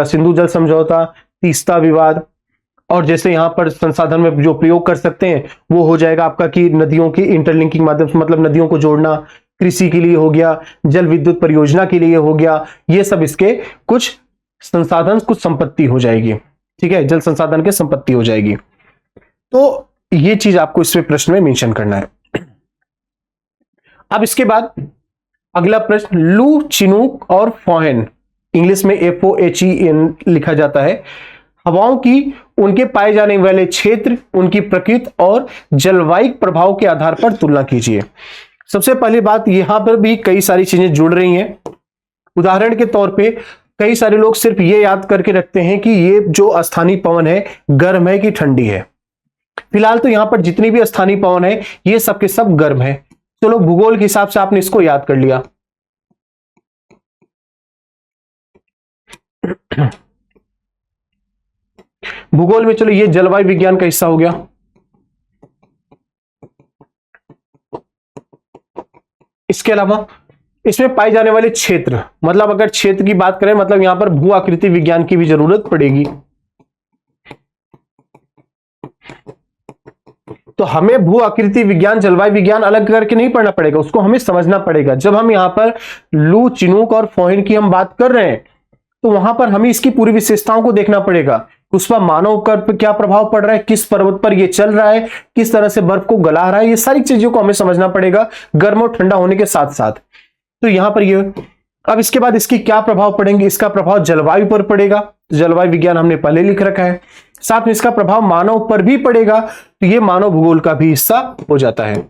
सिंधु जल समझौता, तीस्ता विवाद, और जैसे यहां पर संसाधन में जो प्रयोग कर सकते हैं वो हो जाएगा आपका कि नदियों की इंटरलिंकिंग माध्यम से, मतलब नदियों को जोड़ना, कृषि के लिए हो गया, जल विद्युत परियोजना के लिए हो गया, ये सब इसके कुछ संसाधन, कुछ संपत्ति हो जाएगी। ठीक है, जल संसाधन के संपत्ति हो जाएगी। तो ये चीज आपको इसमें प्रश्न में मेंशन करना है। अब इसके बाद अगला प्रश्न, लू, चिनूक और फोहन, इंग्लिश में FOHEN लिखा जाता है, हवाओं की उनके पाए जाने वाले क्षेत्र, उनकी प्रकृति और जलवायु प्रभाव के आधार पर तुलना कीजिए। सबसे पहली बात, यहां पर भी कई सारी चीजें जुड़ रही हैं। उदाहरण के तौर पे कई सारे लोग सिर्फ ये याद करके रखते हैं कि ये जो स्थानीय पवन है गर्म है कि ठंडी है। फिलहाल तो यहां पर जितनी भी स्थानीय पवन है ये सब के सब गर्म है। चलो भूगोल के हिसाब से आपने इसको याद कर लिया। भूगोल में चलो ये जलवायु विज्ञान का हिस्सा हो गया। इसके अलावा इसमें पाए जाने वाले क्षेत्र, मतलब अगर क्षेत्र की बात करें मतलब यहां पर भू आकृति विज्ञान की भी जरूरत पड़ेगी। तो हमें भू आकृति विज्ञान जलवायु विज्ञान अलग करके नहीं पढ़ना पड़ेगा, उसको हमें समझना पड़ेगा। जब हम यहां पर लू, चिनूक और फोहिन की हम बात कर रहे हैं तो वहां पर हमें इसकी पूरी विशेषताओं को देखना पड़ेगा। उस पर मानव पर क्या प्रभाव पड़ रहा है, किस पर्वत पर यह चल रहा है, किस तरह से बर्फ को गला रहा है, ये सारी चीजों को हमें समझना पड़ेगा गर्म और ठंडा होने के साथ साथ। तो यहां पर ये, अब इसके बाद इसकी क्या प्रभाव पड़ेंगे, इसका प्रभाव जलवायु पर पड़ेगा, जलवायु विज्ञान हमने पहले लिख रखा है। साथ में इसका प्रभाव मानव पर भी पड़ेगा, तो ये मानव भूगोल का भी हिस्सा हो जाता है।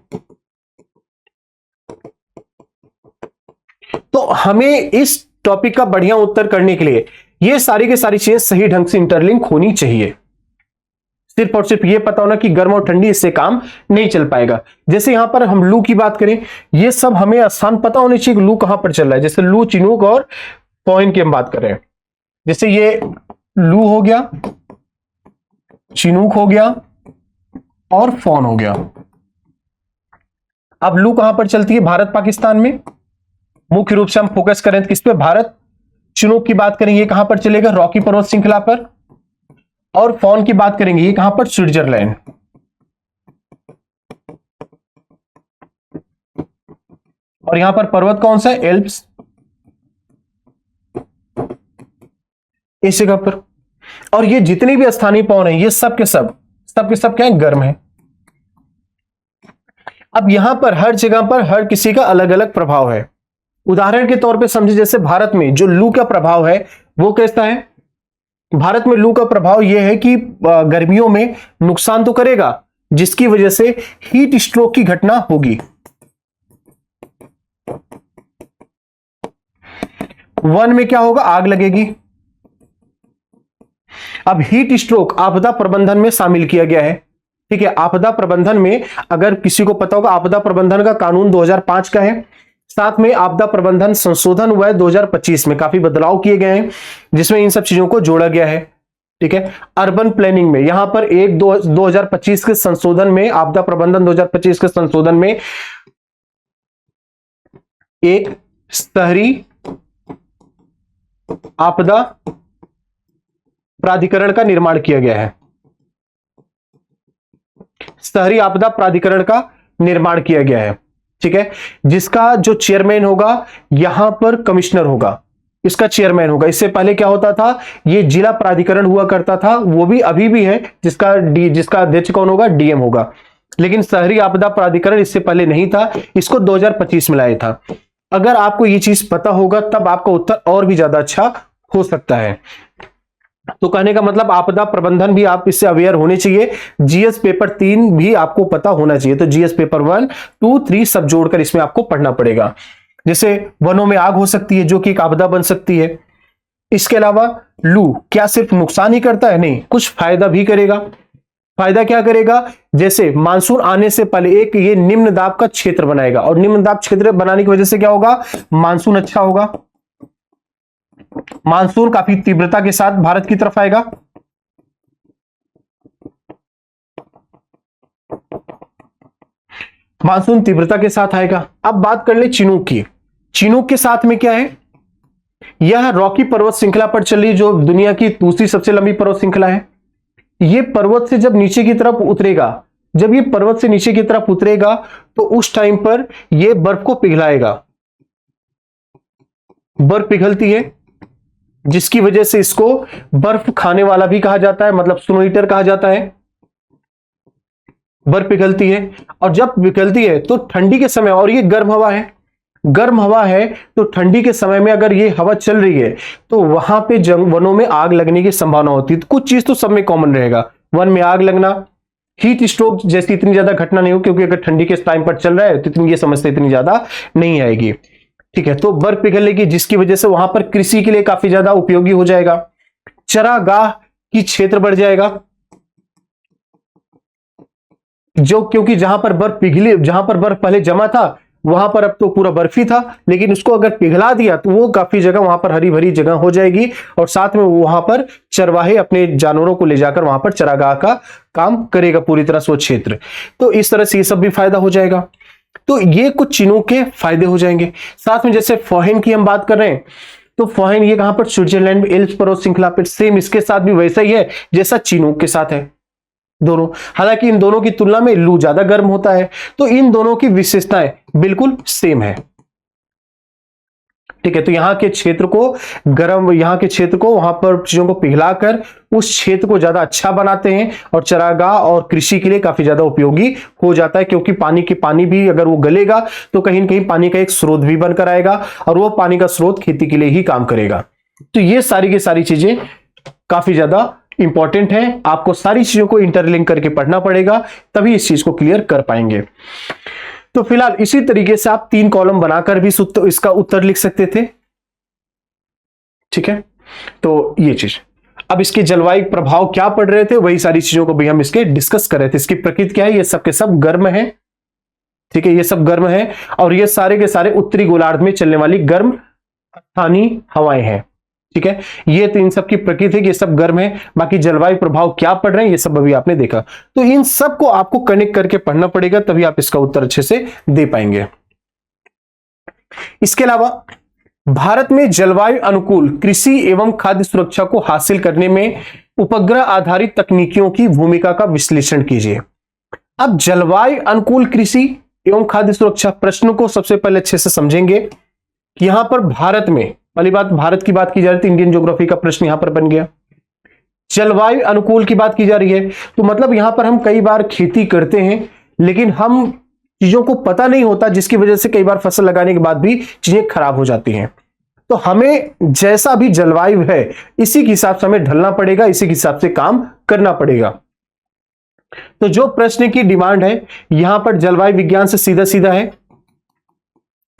तो हमें इस टॉपिक का बढ़िया उत्तर करने के लिए ये सारी की सारी चीजें सही ढंग से इंटरलिंक होनी चाहिए। सिर्फ और सिर्फ ये पता होना कि गर्म और ठंडी, इससे काम नहीं चल पाएगा। जैसे यहां पर हम लू की बात करें, ये सब हमें आसान पता होनी चाहिए कि लू कहां पर चल रहा है। जैसे लू, चिनूक और फोहिन की हम बात कर रहे हैं, जैसे ये लू हो गया, चिनूक हो गया और फोन हो गया। अब लू कहां पर चलती है, भारत पाकिस्तान में। मुख्य रूप से हम फोकस करें तो किस पे, भारत। चिनूक की बात करेंगे, ये कहां पर चलेगा, रॉकी पर्वत श्रृंखला पर। और फोन की बात करेंगे, ये कहां पर, स्विट्जरलैंड। और यहां पर पर्वत कौन सा है, एल्प्स, इस जगह पर। और ये जितनी भी स्थानीय पवन है, ये सब के सब क्या है, गर्म है। अब यहां पर हर जगह पर हर किसी का अलग अलग प्रभाव है। उदाहरण के तौर पे समझिए, जैसे भारत में जो लू का प्रभाव है वो कैसा है। भारत में लू का प्रभाव यह है कि गर्मियों में नुकसान तो करेगा, जिसकी वजह से हीट स्ट्रोक की घटना होगी। वन में क्या होगा, आग लगेगी। अब हीट स्ट्रोक आपदा प्रबंधन में शामिल किया गया है। ठीक है, आपदा प्रबंधन में अगर किसी को पता होगा, आपदा प्रबंधन का कानून 2005 का है। साथ में आपदा प्रबंधन संशोधन हुआ है 2025 में, काफी बदलाव किए गए हैं जिसमें इन सब चीजों को जोड़ा गया है। ठीक है, अर्बन प्लानिंग में यहां पर 2025 के संशोधन में, आपदा प्रबंधन 2025 के संशोधन में एक शहरी आपदा प्राधिकरण का निर्माण किया गया है। शहरी आपदा प्राधिकरण का निर्माण किया गया है। ठीक है, जिसका जो चेयरमैन होगा यहां पर कमिश्नर होगा, इसका चेयरमैन होगा। इससे पहले क्या होता था, ये जिला प्राधिकरण हुआ करता था, वो भी अभी भी है, जिसका अध्यक्ष कौन होगा, डीएम होगा। लेकिन शहरी आपदा प्राधिकरण इससे पहले नहीं था, इसको 2025 में लाया था। अगर आपको ये चीज पता होगा तब आपका उत्तर और भी ज्यादा अच्छा हो सकता है। तो कहने का मतलब आपदा प्रबंधन भी आप इससे अवेयर होने चाहिए। जीएस पेपर 3 भी आपको पता होना चाहिए। तो जीएस पेपर 1, 2, 3 सब जोड़कर इसमें आपको पढ़ना पड़ेगा। जैसे वनों में आग हो सकती है जो कि एक आपदा बन सकती है। इसके अलावा लू क्या सिर्फ नुकसान ही करता है, नहीं, कुछ फायदा भी करेगा। फायदा क्या करेगा, जैसे मानसून आने से पहले एक ये निम्न दाब का क्षेत्र बनाएगा, और निम्न दाब क्षेत्र बनाने की वजह से क्या होगा, मानसून अच्छा होगा। मानसून काफी तीव्रता के साथ भारत की तरफ आएगा। मानसून तीव्रता के साथ आएगा। अब बात कर ले चिनूक की। चिनूक के साथ में क्या है, यह रॉकी पर्वत श्रृंखला पर चल रही, जो दुनिया की दूसरी सबसे लंबी पर्वत श्रृंखला है। यह पर्वत से जब नीचे की तरफ उतरेगा, जब यह पर्वत से नीचे की तरफ उतरेगा तो उस टाइम पर यह बर्फ को पिघलाएगा। बर्फ पिघलती है, जिसकी वजह से इसको बर्फ खाने वाला भी कहा जाता है, मतलब स्नो ईटर कहा जाता है। बर्फ पिघलती है, और जब पिघलती है तो ठंडी के समय, और ये गर्म हवा है, गर्म हवा है तो ठंडी के समय में अगर ये हवा चल रही है तो वहां पे वनों में आग लगने की संभावना होती है। तो कुछ चीज तो सब में कॉमन रहेगा, वन में आग लगना, हीट स्ट्रोक जैसी इतनी ज्यादा घटना नहीं हो, क्योंकि अगर ठंडी के टाइम पर चल रहा है तो इतनी ये समस्या इतनी ज्यादा नहीं आएगी। ठीक है, तो बर्फ पिघलेगी, जिसकी वजह से वहां पर कृषि के लिए काफी ज्यादा उपयोगी हो जाएगा। चरागाह की क्षेत्र बढ़ जाएगा, जो क्योंकि जहां पर बर्फ पिघली, जहां पर बर्फ पहले जमा था वहां पर अब तो पूरा बर्फ ही था, लेकिन उसको अगर पिघला दिया तो वो काफी जगह वहां पर हरी भरी जगह हो जाएगी, और साथ में वहां पर चरवाहे अपने जानवरों को ले जाकर वहां पर चरागाह का काम करेगा पूरी तरह से वो क्षेत्र। तो इस तरह से ये सब भी फायदा हो जाएगा। तो ये कुछ चीनों के फायदे हो जाएंगे। साथ में जैसे फोहेन की हम बात कर रहे हैं, तो फोहेन ये कहां पर, स्विट्जरलैंड में एल्प्स पर्वत श्रृंखला पर, सेम इसके साथ भी वैसा ही है जैसा चीनों के साथ है दोनों। हालांकि इन दोनों की तुलना में लू ज्यादा गर्म होता है, तो इन दोनों की विशेषताएं बिल्कुल सेम है। ठीक है, तो यहाँ के क्षेत्र को गर्म, यहाँ के क्षेत्र को वहां पर चीजों को पिघलाकर उस क्षेत्र को ज्यादा अच्छा बनाते हैं और चरागाह और कृषि के लिए काफी ज्यादा उपयोगी हो जाता है, क्योंकि पानी भी अगर वो गलेगा तो कहीं न कहीं पानी का एक स्रोत भी बनकर आएगा और वो पानी का स्रोत खेती के लिए ही काम करेगा। तो ये सारी की सारी चीजें काफी ज्यादा इंपॉर्टेंट है, आपको सारी चीजों को इंटरलिंक करके पढ़ना पड़ेगा, तभी इस चीज को क्लियर कर पाएंगे। तो फिलहाल इसी तरीके से आप 3 कॉलम बनाकर भी इसका उत्तर लिख सकते थे। ठीक है, तो ये चीज। अब इसके जलवायु प्रभाव क्या पड़ रहे थे, वही सारी चीजों को भी हम इसके डिस्कस कर रहे थे। इसकी प्रकृति क्या है, ये सब के सब गर्म है। ठीक है, ये सब गर्म है और ये सारे के सारे उत्तरी गोलार्ध में चलने वाली गर्म स्थानीय हवाएं हैं। ठीक है, ये तो इन सब की प्रकृति है, ये सब गर्म है। बाकी जलवायु प्रभाव क्या पड़ रहे हैं ये सब अभी आपने देखा, तो इन सब को आपको कनेक्ट करके पढ़ना पड़ेगा, तभी आप इसका उत्तर अच्छे से दे पाएंगे। इसके अलावा भारत में जलवायु अनुकूल कृषि एवं खाद्य सुरक्षा को हासिल करने में उपग्रह आधारित तकनीकियों की भूमिका का विश्लेषण कीजिए। अब जलवायु अनुकूल कृषि एवं खाद्य सुरक्षा प्रश्न को सबसे पहले अच्छे से समझेंगे कि यहां पर भारत में, पहली बात भारत की बात की जा रही थी, इंडियन ज्योग्राफी का प्रश्न यहां पर बन गया। जलवायु अनुकूल की बात की जा रही है, तो मतलब यहां पर हम कई बार खेती करते हैं लेकिन हम चीजों को पता नहीं होता, जिसकी वजह से कई बार फसल लगाने के बाद भी चीजें खराब हो जाती हैं। तो हमें जैसा भी जलवायु है इसी के हिसाब से हमें ढलना पड़ेगा, इसी के हिसाब से काम करना पड़ेगा। तो जो प्रश्न की डिमांड है यहां पर जलवायु विज्ञान से सीधा सीधा है,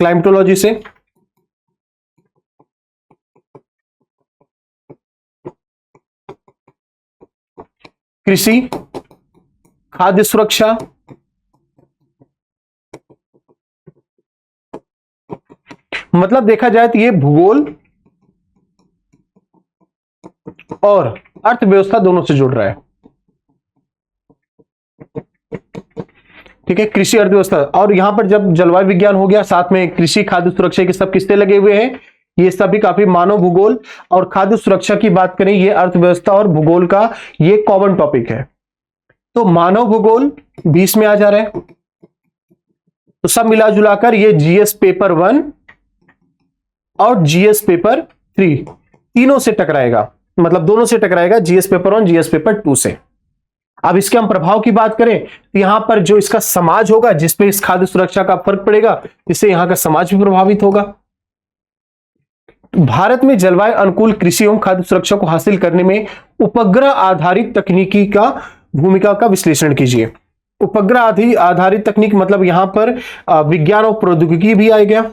क्लाइमेटोलॉजी से। कृषि, खाद्य सुरक्षा, मतलब देखा जाए तो ये भूगोल और अर्थव्यवस्था दोनों से जुड़ रहा है। ठीक है, कृषि अर्थव्यवस्था, और यहां पर जब जलवायु विज्ञान हो गया साथ में कृषि खाद्य सुरक्षा के सब किस्से लगे हुए हैं, ये सभी काफी मानव भूगोल और खाद्य सुरक्षा की बात करें, ये अर्थव्यवस्था और भूगोल का ये कॉमन टॉपिक है। तो मानव भूगोल 20 में आ जा रहा है, तो सब मिला जुलाकर ये जीएस पेपर 1 और जीएस पेपर 3 तीनों से टकराएगा, मतलब दोनों से टकराएगा, जीएस पेपर 1 जीएस पेपर 2 से। अब इसके हम प्रभाव की बात करें तो यहां पर जो इसका समाज होगा जिसपे इस खाद्य सुरक्षा का फर्क पड़ेगा, इससे यहां का समाज भी प्रभावित होगा। भारत में जलवायु अनुकूल कृषि एवं खाद्य सुरक्षा को हासिल करने में उपग्रह आधारित तकनीकी का भूमिका का विश्लेषण कीजिए। उपग्रह आधारित तकनीक मतलब यहां पर विज्ञान और प्रौद्योगिकी भी आ गया।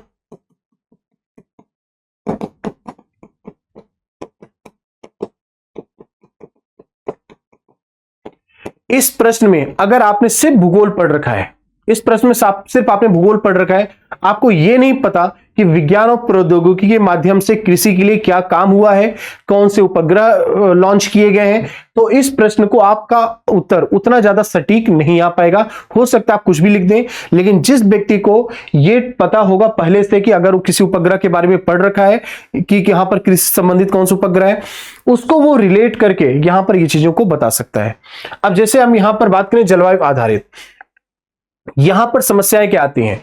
इस प्रश्न में अगर आपने सिर्फ भूगोल पढ़ रखा है, इस प्रश्न में सिर्फ आपने भूगोल पढ़ रखा है, आपको यह नहीं पता कि विज्ञान और प्रौद्योगिकी के माध्यम से कृषि के लिए क्या काम हुआ है, कौन से उपग्रह लॉन्च किए गए हैं, तो इस प्रश्न को आपका उत्तर उतना ज्यादा सटीक नहीं आ पाएगा। हो सकता है आप कुछ भी लिख दें, लेकिन जिस व्यक्ति को यह पता होगा पहले से कि अगर वो किसी उपग्रह के बारे में पढ़ रखा है कि यहां पर कृषि संबंधित कौन सा उपग्रह है, उसको वो रिलेट करके यहां पर ये चीजों को बता सकता है। अब जैसे हम यहां पर बात करें जलवायु आधारित, यहां पर समस्याएं क्या आती हैं,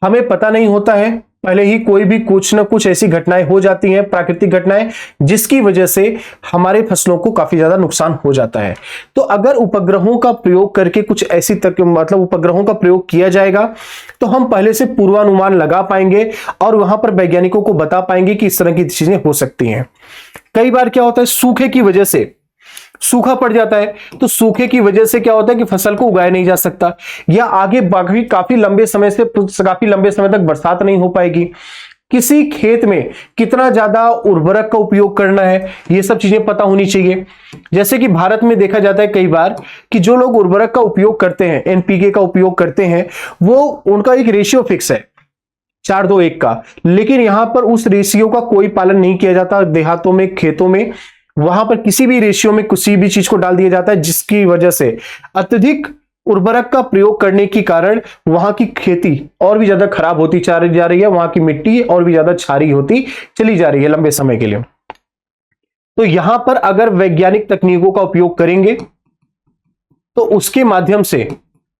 हमें पता नहीं होता है, पहले ही कोई भी कुछ ना कुछ ऐसी घटनाएं हो जाती हैं, प्राकृतिक घटनाएं, जिसकी वजह से हमारे फसलों को काफी ज्यादा नुकसान हो जाता है। तो अगर उपग्रहों का प्रयोग करके कुछ ऐसी मतलब उपग्रहों का प्रयोग किया जाएगा तो हम पहले से पूर्वानुमान लगा पाएंगे और वहां पर वैज्ञानिकों को बता पाएंगे कि इस तरह की चीजें हो सकती हैं। कई बार क्या होता है, सूखे की वजह से सूखा पड़ जाता है, तो सूखे की वजह से क्या होता है कि फसल को उगाया नहीं जा सकता, या आगे बाकी काफी लंबे समय तक बरसात नहीं हो पाएगी। किसी खेत में कितना ज्यादा उर्वरक का उपयोग करना है, ये सब चीजें पता होनी चाहिए। जैसे कि भारत में देखा जाता है कई बार कि जो लोग उर्वरक का उपयोग करते हैं, एनपीके का उपयोग करते हैं, वो उनका एक रेशियो फिक्स है 4:2:1 का, लेकिन यहां पर उस रेशियो का कोई पालन नहीं किया जाता। देहातों में, खेतों में, वहां पर किसी भी रेशियो में किसी भी चीज को डाल दिया जाता है, जिसकी वजह से अत्यधिक उर्वरक का प्रयोग करने के कारण वहां की खेती और भी ज्यादा खराब होती जा रही है, वहां की मिट्टी और भी ज्यादा क्षारीय होती चली जा रही है लंबे समय के लिए। तो यहां पर अगर वैज्ञानिक तकनीकों का उपयोग करेंगे तो उसके माध्यम से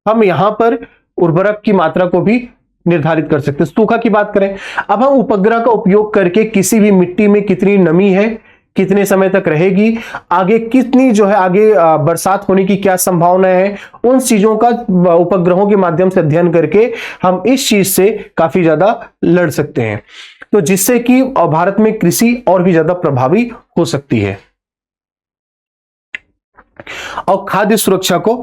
हम यहां पर उर्वरक की मात्रा को भी निर्धारित कर सकते हैं। सूखा की बात करें, अब हम उपग्रह का उपयोग करके किसी भी मिट्टी में कितनी नमी है, कितने समय तक रहेगी, आगे कितनी जो है आगे बरसात होने की क्या संभावना है, उन चीजों का उपग्रहों के माध्यम से अध्ययन करके हम इस चीज से काफी ज्यादा लड़ सकते हैं, तो जिससे कि भारत में कृषि और भी ज्यादा प्रभावी हो सकती है। और खाद्य सुरक्षा को,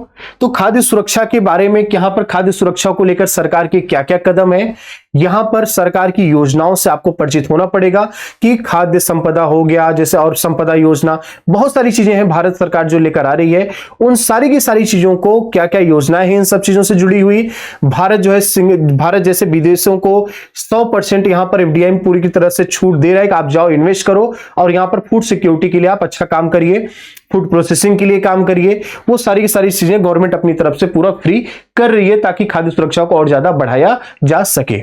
तो खाद्य सुरक्षा के बारे में यहां पर खाद्य सुरक्षा को लेकर सरकार के क्या क्या कदम है, यहां पर सरकार की योजनाओं से आपको परिचित होना पड़ेगा कि खाद्य संपदा हो गया जैसे, और संपदा योजना, बहुत सारी चीजें हैं भारत सरकार जो लेकर आ रही है, उन सारी की सारी चीजों को क्या क्या योजनाएं हैं इन सब चीजों से जुड़ी हुई। भारत जो है भारत जैसे विदेशों को 100% यहां पर एफडीआई पूरी की तरह से छूट दे रहा है कि आप जाओ इन्वेस्ट करो और यहां पर फूड सिक्योरिटी के लिए आप अच्छा काम करिए, फूड प्रोसेसिंग के लिए काम करिए, वो सारी की सारी चीजें गवर्नमेंट अपनी तरफ से पूरा फ्री कर रही है ताकि खाद्य सुरक्षा को और ज्यादा बढ़ाया जा सके।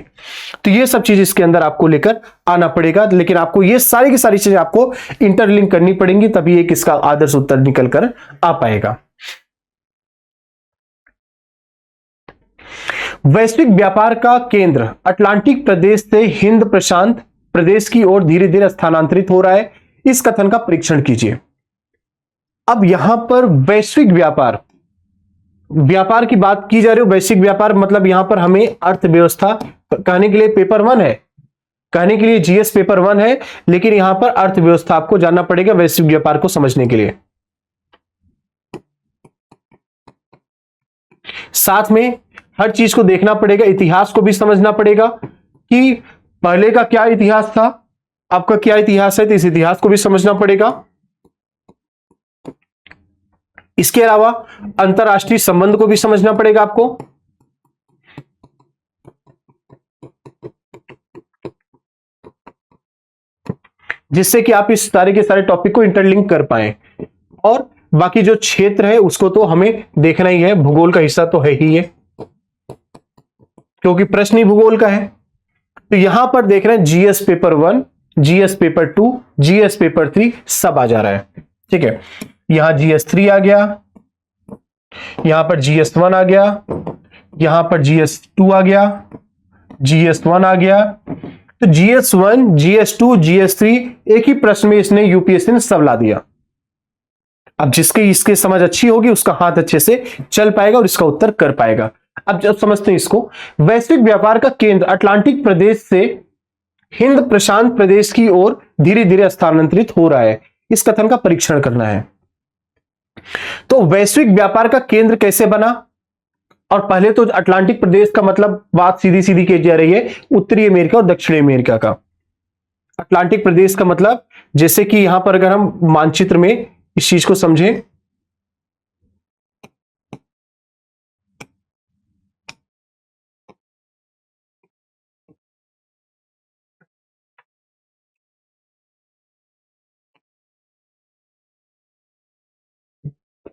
तो ये सब चीज इसके अंदर आपको लेकर आना पड़ेगा, लेकिन आपको ये सारी की सारी चीजें आपको इंटरलिंक करनी पड़ेंगी, तभी एक इसका आदर्श उत्तर निकल कर आ पाएगा। वैश्विक व्यापार का केंद्र अटलांटिक प्रदेश से हिंद प्रशांत प्रदेश की ओर धीरे धीरे स्थानांतरित हो रहा है, इस कथन का परीक्षण कीजिए। अब यहां पर वैश्विक व्यापार, व्यापार की बात की जा रही है, वैश्विक व्यापार मतलब यहां पर हमें अर्थव्यवस्था कहने के लिए पेपर 1 है, कहने के लिए जीएस पेपर 1 है, लेकिन यहां पर अर्थव्यवस्था आपको जानना पड़ेगा वैश्विक व्यापार को समझने के लिए। साथ में हर चीज को देखना पड़ेगा, इतिहास को भी समझना पड़ेगा कि पहले का क्या इतिहास था, आपका क्या इतिहास है, तो इस इतिहास को भी समझना पड़ेगा। इसके अलावा अंतरराष्ट्रीय संबंध को भी समझना पड़ेगा आपको, जिससे कि आप इस सारे के सारे टॉपिक को इंटरलिंक कर पाए। और बाकी जो क्षेत्र है उसको तो हमें देखना ही है, भूगोल का हिस्सा तो है ही है क्योंकि प्रश्न ही भूगोल का है। तो यहां पर देख रहे हैं GS paper 1, GS paper 2, GS paper 3 सब आ जा रहा है, ठीक है। यहां जीएस 3 आ गया, यहां पर जीएस 1 आ गया, यहां पर जीएस 2 आ गया, जीएस 1 आ गया। तो जीएस 1, जीएस 2, जीएस 3 एक ही प्रश्न में इसने यूपीएससी ने सब ला दिया। अब जिसके इसके समझ अच्छी होगी उसका हाथ अच्छे से चल पाएगा और इसका उत्तर कर पाएगा। अब जब समझते हैं इसको, वैश्विक व्यापार का केंद्र अटलांटिक प्रदेश से हिंद प्रशांत प्रदेश की ओर धीरे धीरे स्थानांतरित हो रहा है, इस कथन का परीक्षण करना है। तो वैश्विक व्यापार का केंद्र कैसे बना, और पहले तो अटलांटिक प्रदेश का मतलब बात सीधी सीधी की जा रही है उत्तरी अमेरिका और दक्षिणी अमेरिका का। अटलांटिक प्रदेश का मतलब जैसे कि यहां पर अगर हम मानचित्र में इस चीज को समझें,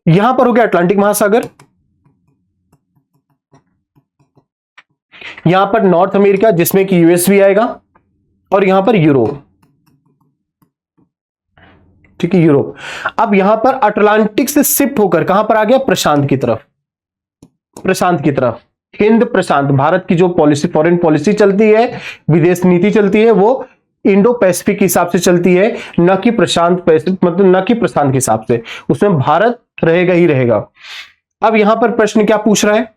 यहां पर हो गया अटलांटिक महासागर, यहां पर नॉर्थ अमेरिका जिसमें कि यूएस भी आएगा, और यहां पर यूरोप, ठीक है, यूरोप। अब यहां पर अटलांटिक से शिफ्ट होकर कहां पर आ गया, प्रशांत की तरफ, प्रशांत की तरफ। हिंद प्रशांत, भारत की जो पॉलिसी, फॉरेन पॉलिसी चलती है, विदेश नीति चलती है, वो इंडो पैसिफिक के हिसाब से चलती है, न कि प्रशांत पैसिफिक, मतलब न कि प्रशांत के हिसाब से, उसमें भारत रहेगा ही रहेगा। अब यहां पर प्रश्न क्या पूछ रहा है,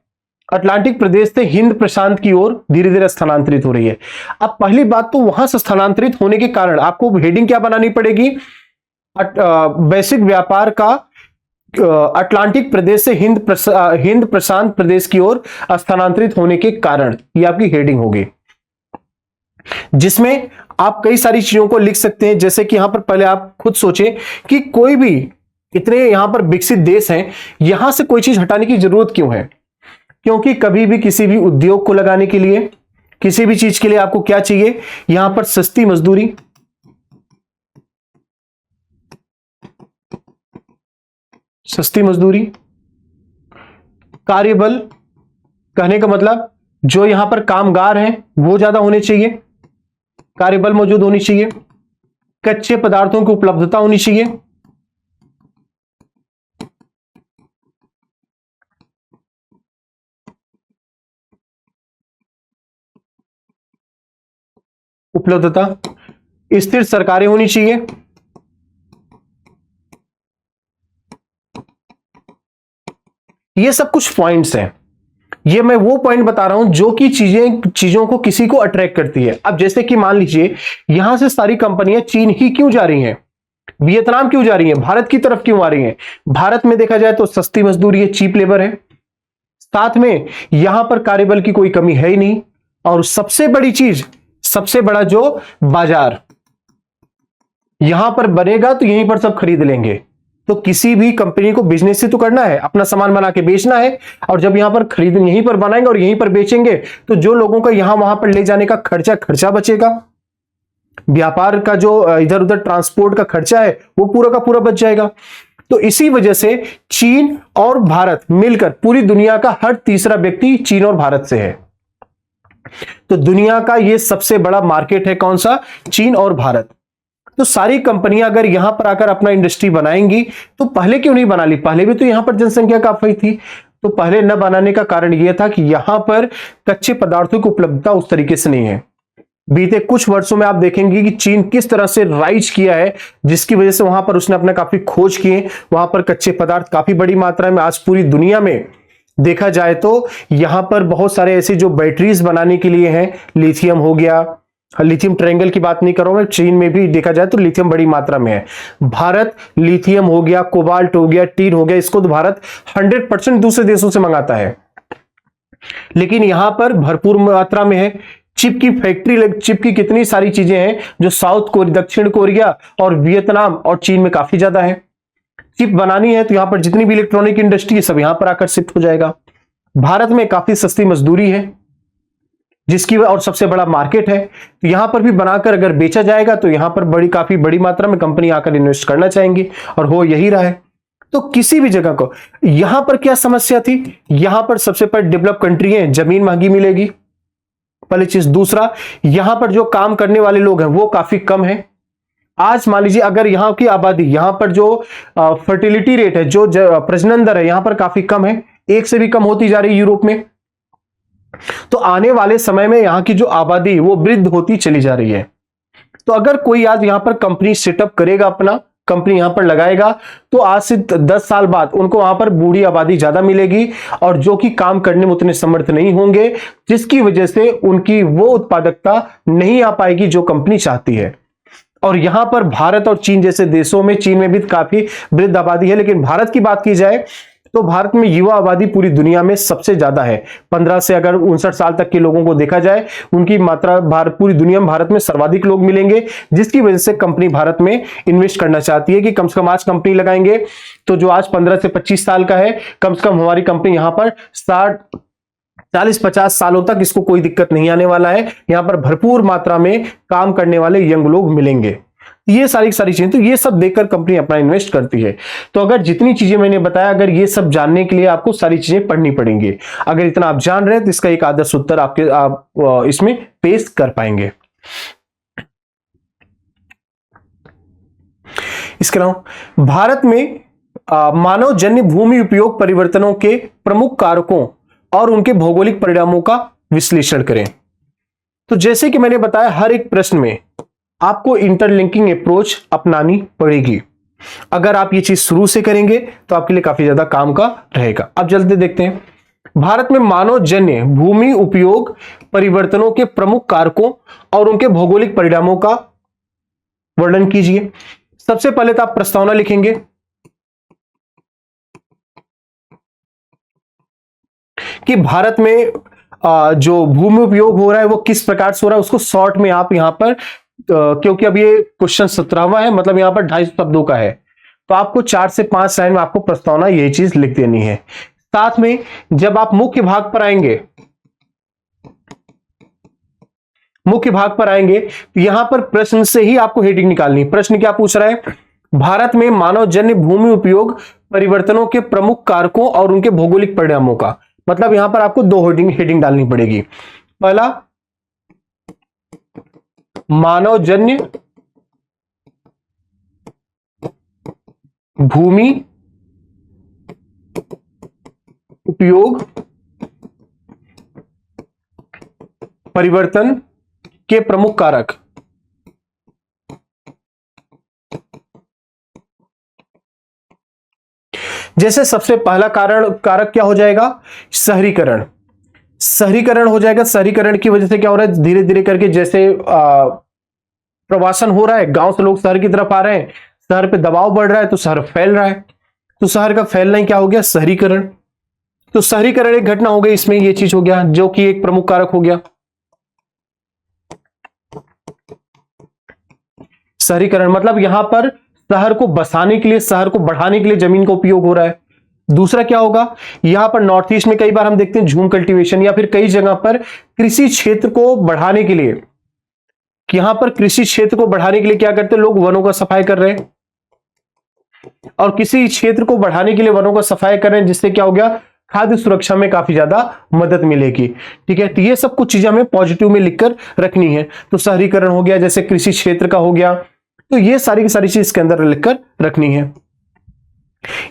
अटलांटिक प्रदेश से हिंद प्रशांत की ओर धीरे धीरे स्थानांतरित हो रही है। अब पहली बात तो वहां से स्थानांतरित होने के कारण आपको हेडिंग क्या बनानी पड़ेगी, वैश्विक व्यापार का अटलांटिक प्रदेश से हिंद प्रशांत प्रदेश की ओर स्थानांतरित होने के कारण, ये आपकी हेडिंग होगी, जिसमें आप कई सारी चीजों को लिख सकते हैं। जैसे कि यहां पर पहले आप खुद सोचें कि कोई भी इतने यहां पर विकसित देश हैं, यहां से कोई चीज हटाने की जरूरत क्यों है, क्योंकि कभी भी किसी भी उद्योग को लगाने के लिए, किसी भी चीज के लिए आपको क्या चाहिए, यहां पर सस्ती मजदूरी, सस्ती मजदूरी, कार्यबल, कहने का मतलब जो यहां पर कामगार हैं वो ज्यादा होने चाहिए, कार्यबल मौजूद होनी चाहिए। कच्चे पदार्थों की उपलब्धता होनी चाहिए। उपलब्धता, स्थिर सरकारें होनी चाहिए। ये सब कुछ पॉइंट्स हैं। ये मैं वो पॉइंट बता रहा हूं जो कि चीजों को किसी को अट्रैक्ट करती है। अब जैसे कि मान लीजिए यहां से सारी कंपनियां चीन ही क्यों जा रही हैं, वियतनाम क्यों जा रही हैं, भारत की तरफ क्यों आ रही हैं? भारत में देखा जाए तो सस्ती मजदूरी है, चीप लेबर है, साथ में यहां पर कार्यबल की कोई कमी है ही नहीं, और सबसे बड़ी चीज, सबसे बड़ा जो बाजार यहां पर बनेगा तो यहीं पर सब खरीद लेंगे। तो किसी भी कंपनी को बिजनेस से तो करना है, अपना सामान बना के बेचना है, और जब यहां पर खरीद यहीं पर बनाएंगे और यहीं पर बेचेंगे तो जो लोगों का यहां वहां पर ले जाने का खर्चा बचेगा, व्यापार का जो इधर उधर ट्रांसपोर्ट का खर्चा है वो पूरा का पूरा बच जाएगा। तो इसी वजह से चीन और भारत मिलकर पूरी दुनिया का हर तीसरा व्यक्ति चीन और भारत से है। तो दुनिया का ये सबसे बड़ा मार्केट है कौन सा? चीन और भारत। तो सारी कंपनियां अगर यहां पर आकर अपना इंडस्ट्री बनाएंगी तो पहले क्यों नहीं बना ली? पहले भी तो यहां पर जनसंख्या काफी थी। तो पहले न बनाने का कारण यह था कि यहां पर कच्चे पदार्थों की उपलब्धता उस तरीके से नहीं है। बीते कुछ वर्षों में आप देखेंगे कि चीन किस तरह से राइज किया है, जिसकी वजह से वहां पर उसने अपना काफी खोज किए, वहां पर कच्चे पदार्थ काफी बड़ी मात्रा में आज पूरी दुनिया में देखा जाए तो यहां पर बहुत सारे ऐसे जो बैटरीज बनाने के लिए हैं, लिथियम हो गया, लिथियम ट्रायंगल की बात नहीं कर रहा हूं मैं, चीन में भी देखा जाए तो लिथियम बड़ी मात्रा में है। भारत लिथियम हो गया, कोबाल्ट हो गया, टीन हो गया, इसको तो भारत 100% दूसरे देशों से मंगाता है, लेकिन यहां पर भरपूर मात्रा में है। चिप की फैक्ट्री, चिप की कितनी सारी चीजें हैं जो साउथ कोरिया, दक्षिण कोरिया और वियतनाम और चीन में काफी ज्यादा है। चिप बनानी है तो यहां पर जितनी भी इलेक्ट्रॉनिक इंडस्ट्री है सब यहां पर आकर शिफ्ट हो जाएगा। भारत में काफी सस्ती मजदूरी है जिसकी और सबसे बड़ा मार्केट है, तो यहां पर भी बनाकर अगर बेचा जाएगा तो यहां पर काफी बड़ी मात्रा में कंपनी आकर इन्वेस्ट करना चाहेंगी, और हो यही रहा है। तो किसी भी जगह को, यहां पर क्या समस्या थी? यहां पर सबसे पहले डेवलप कंट्री है, जमीन महंगी मिलेगी, पहली चीज। दूसरा, यहां पर जो काम करने वाले लोग हैं वो काफी कम है। आज मान लीजिए अगर यहां की आबादी, यहां पर जो फर्टिलिटी रेट है, जो प्रजनन दर है यहां पर काफी कम है, एक से भी कम होती जा रही है यूरोप में। तो आने वाले समय में यहां की जो आबादी वो वृद्ध होती चली जा रही है। तो अगर कोई आज यहां पर कंपनी सेटअप करेगा, अपना कंपनी यहां पर लगाएगा, तो आज से 10 साल बाद उनको वहां पर बूढ़ी आबादी ज्यादा मिलेगी, और जो कि काम करने में उतने समर्थ नहीं होंगे, जिसकी वजह से उनकी वो उत्पादकता नहीं आ पाएगी जो कंपनी चाहती है। और यहां पर भारत और चीन जैसे देशों में, चीन में भी काफी वृद्ध आबादी है, लेकिन भारत की बात की जाए तो भारत में युवा आबादी पूरी दुनिया में सबसे ज्यादा है। 15 से अगर 59 साल तक के लोगों को देखा जाए, उनकी मात्रा पूरी दुनिया में भारत में सर्वाधिक लोग मिलेंगे, जिसकी वजह से कंपनी भारत में इन्वेस्ट करना चाहती है कि कम से कम आज कंपनी लगाएंगे तो जो आज 15 से 25 साल का है, कम से कम हमारी कंपनी यहां पर 40-50 सालों तक इसको कोई दिक्कत नहीं आने वाला है, यहां पर भरपूर मात्रा में काम करने वाले यंग लोग मिलेंगे। ये सारी चीजें, तो ये सब देखकर कंपनी अपना इन्वेस्ट करती है। तो अगर जितनी चीजें मैंने बताया, अगर ये सब जानने के लिए आपको सारी चीजें पढ़नी पड़ेंगी। अगर इतना आप जान रहे हैं तो इसका एक आदर्श उत्तर आप इसमें पेश कर पाएंगे। इसके अलावा भारत में मानव जन्य भूमि उपयोग परिवर्तनों के प्रमुख कारकों और उनके भौगोलिक परिणामों का विश्लेषण करें। तो जैसे कि मैंने बताया, हर एक प्रश्न में आपको इंटरलिंकिंग अप्रोच अपनानी पड़ेगी। अगर आप ये चीज शुरू से करेंगे तो आपके लिए काफी ज्यादा काम का रहेगा। अब जल्दी देखते हैं, भारत में मानव जन्य भूमि उपयोग परिवर्तनों के प्रमुख कारकों और उनके भौगोलिक परिणामों का वर्णन कीजिए। सबसे पहले तो आप प्रस्तावना लिखेंगे कि भारत में जो भूमि उपयोग हो रहा है वो किस प्रकार से हो रहा है, उसको शॉर्ट में आप यहां पर, क्योंकि अब ये क्वेश्चन 17वां है, मतलब यहां पर 250 शब्दों का है, तो आपको 4 से 5 लाइन में आपको प्रस्तावना यही चीज लिख देनी है। साथ में जब आप मुख्य भाग पर आएंगे, तो यहां पर प्रश्न से ही आपको हेडिंग निकालनी। प्रश्न क्या पूछ रहा है? भारत में मानव जन्य भूमि उपयोग परिवर्तनों के प्रमुख कारकों और उनके भौगोलिक परिणामों का। मतलब यहां पर आपको दो हेडिंग डालनी पड़ेगी। पहला, मानवजन्य भूमि उपयोग परिवर्तन के प्रमुख कारक। जैसे सबसे पहला कारक क्या हो जाएगा? शहरीकरण। शहरीकरण हो जाएगा। शहरीकरण की वजह से क्या हो रहा है? धीरे धीरे करके जैसे प्रवासन हो रहा है, गांव से लोग शहर की तरफ आ रहे हैं, शहर पे दबाव बढ़ रहा है, तो शहर फैल रहा है। तो शहर का फैलना ही क्या हो गया? शहरीकरण। तो शहरीकरण एक घटना हो गई, इसमें ये चीज हो गया जो कि एक प्रमुख कारक हो गया। शहरीकरण मतलब यहां पर शहर को बसाने के लिए, शहर को बढ़ाने के लिए जमीन का उपयोग हो रहा है। दूसरा क्या होगा? यहां पर नॉर्थ ईस्ट में कई बार हम देखते हैं झूम कल्टीवेशन, या फिर कई जगह पर कृषि क्षेत्र को बढ़ाने के लिए, यहां पर कृषि क्षेत्र को बढ़ाने के लिए क्या करते हैं लोग? वनों का सफाई कर रहे हैं, और किसी क्षेत्र को बढ़ाने के लिए वनों का सफाई कर रहे हैं, जिससे क्या हो गया? खाद्य सुरक्षा में काफी ज्यादा मदद मिलेगी। ठीक है, तो ये सब कुछ चीजें हमें पॉजिटिव में लिखकर रखनी है। तो शहरीकरण हो गया, जैसे कृषि क्षेत्र का हो गया, तो ये सारी की सारी चीज इसके अंदर लिखकर रखनी है।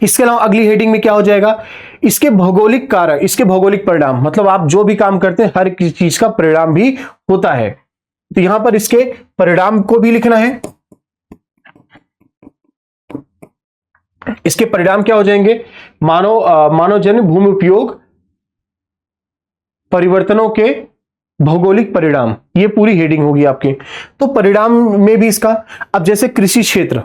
इसके अलावा अगली हेडिंग में क्या हो जाएगा? इसके भौगोलिक कारक, इसके भौगोलिक परिणाम। मतलब आप जो भी काम करते हैं हर किसी चीज का परिणाम भी होता है, तो यहां पर इसके परिणाम को भी लिखना है। इसके परिणाम क्या हो जाएंगे? मानवजन्य भूमि उपयोग परिवर्तनों के भौगोलिक परिणाम, ये पूरी हेडिंग होगी आपकी। तो परिणाम में भी इसका, अब जैसे कृषि क्षेत्र,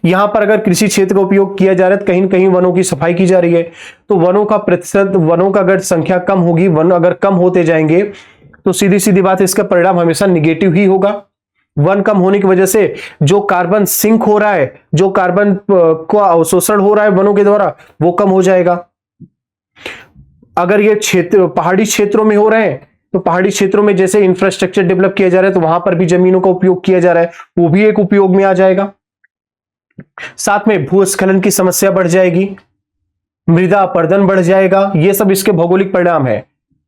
यहां पर अगर कृषि क्षेत्र का उपयोग किया जा रहा है तो कहीं न कहीं वनों की सफाई की जा रही है, तो वनों का प्रतिशत, वनों का अगर संख्या कम होगी, वन अगर कम होते जाएंगे, तो सीधी सीधी बात है इसका परिणाम हमेशा निगेटिव ही होगा। वन कम होने की वजह से जो कार्बन सिंक हो रहा है, जो कार्बन का अवशोषण हो रहा है वनों के द्वारा, वो कम हो जाएगा। अगर ये क्षेत्र पहाड़ी क्षेत्रों में हो रहे हैं, तो पहाड़ी क्षेत्रों में जैसे इंफ्रास्ट्रक्चर डेवलप किया जा रहा है, तो वहां पर भी जमीनों का उपयोग किया जा रहा है, वो भी एक उपयोग में आ जाएगा। साथ में भूस्खलन की समस्या बढ़ जाएगी, मृदा अपरदन बढ़ जाएगा। ये सब इसके भौगोलिक परिणाम है।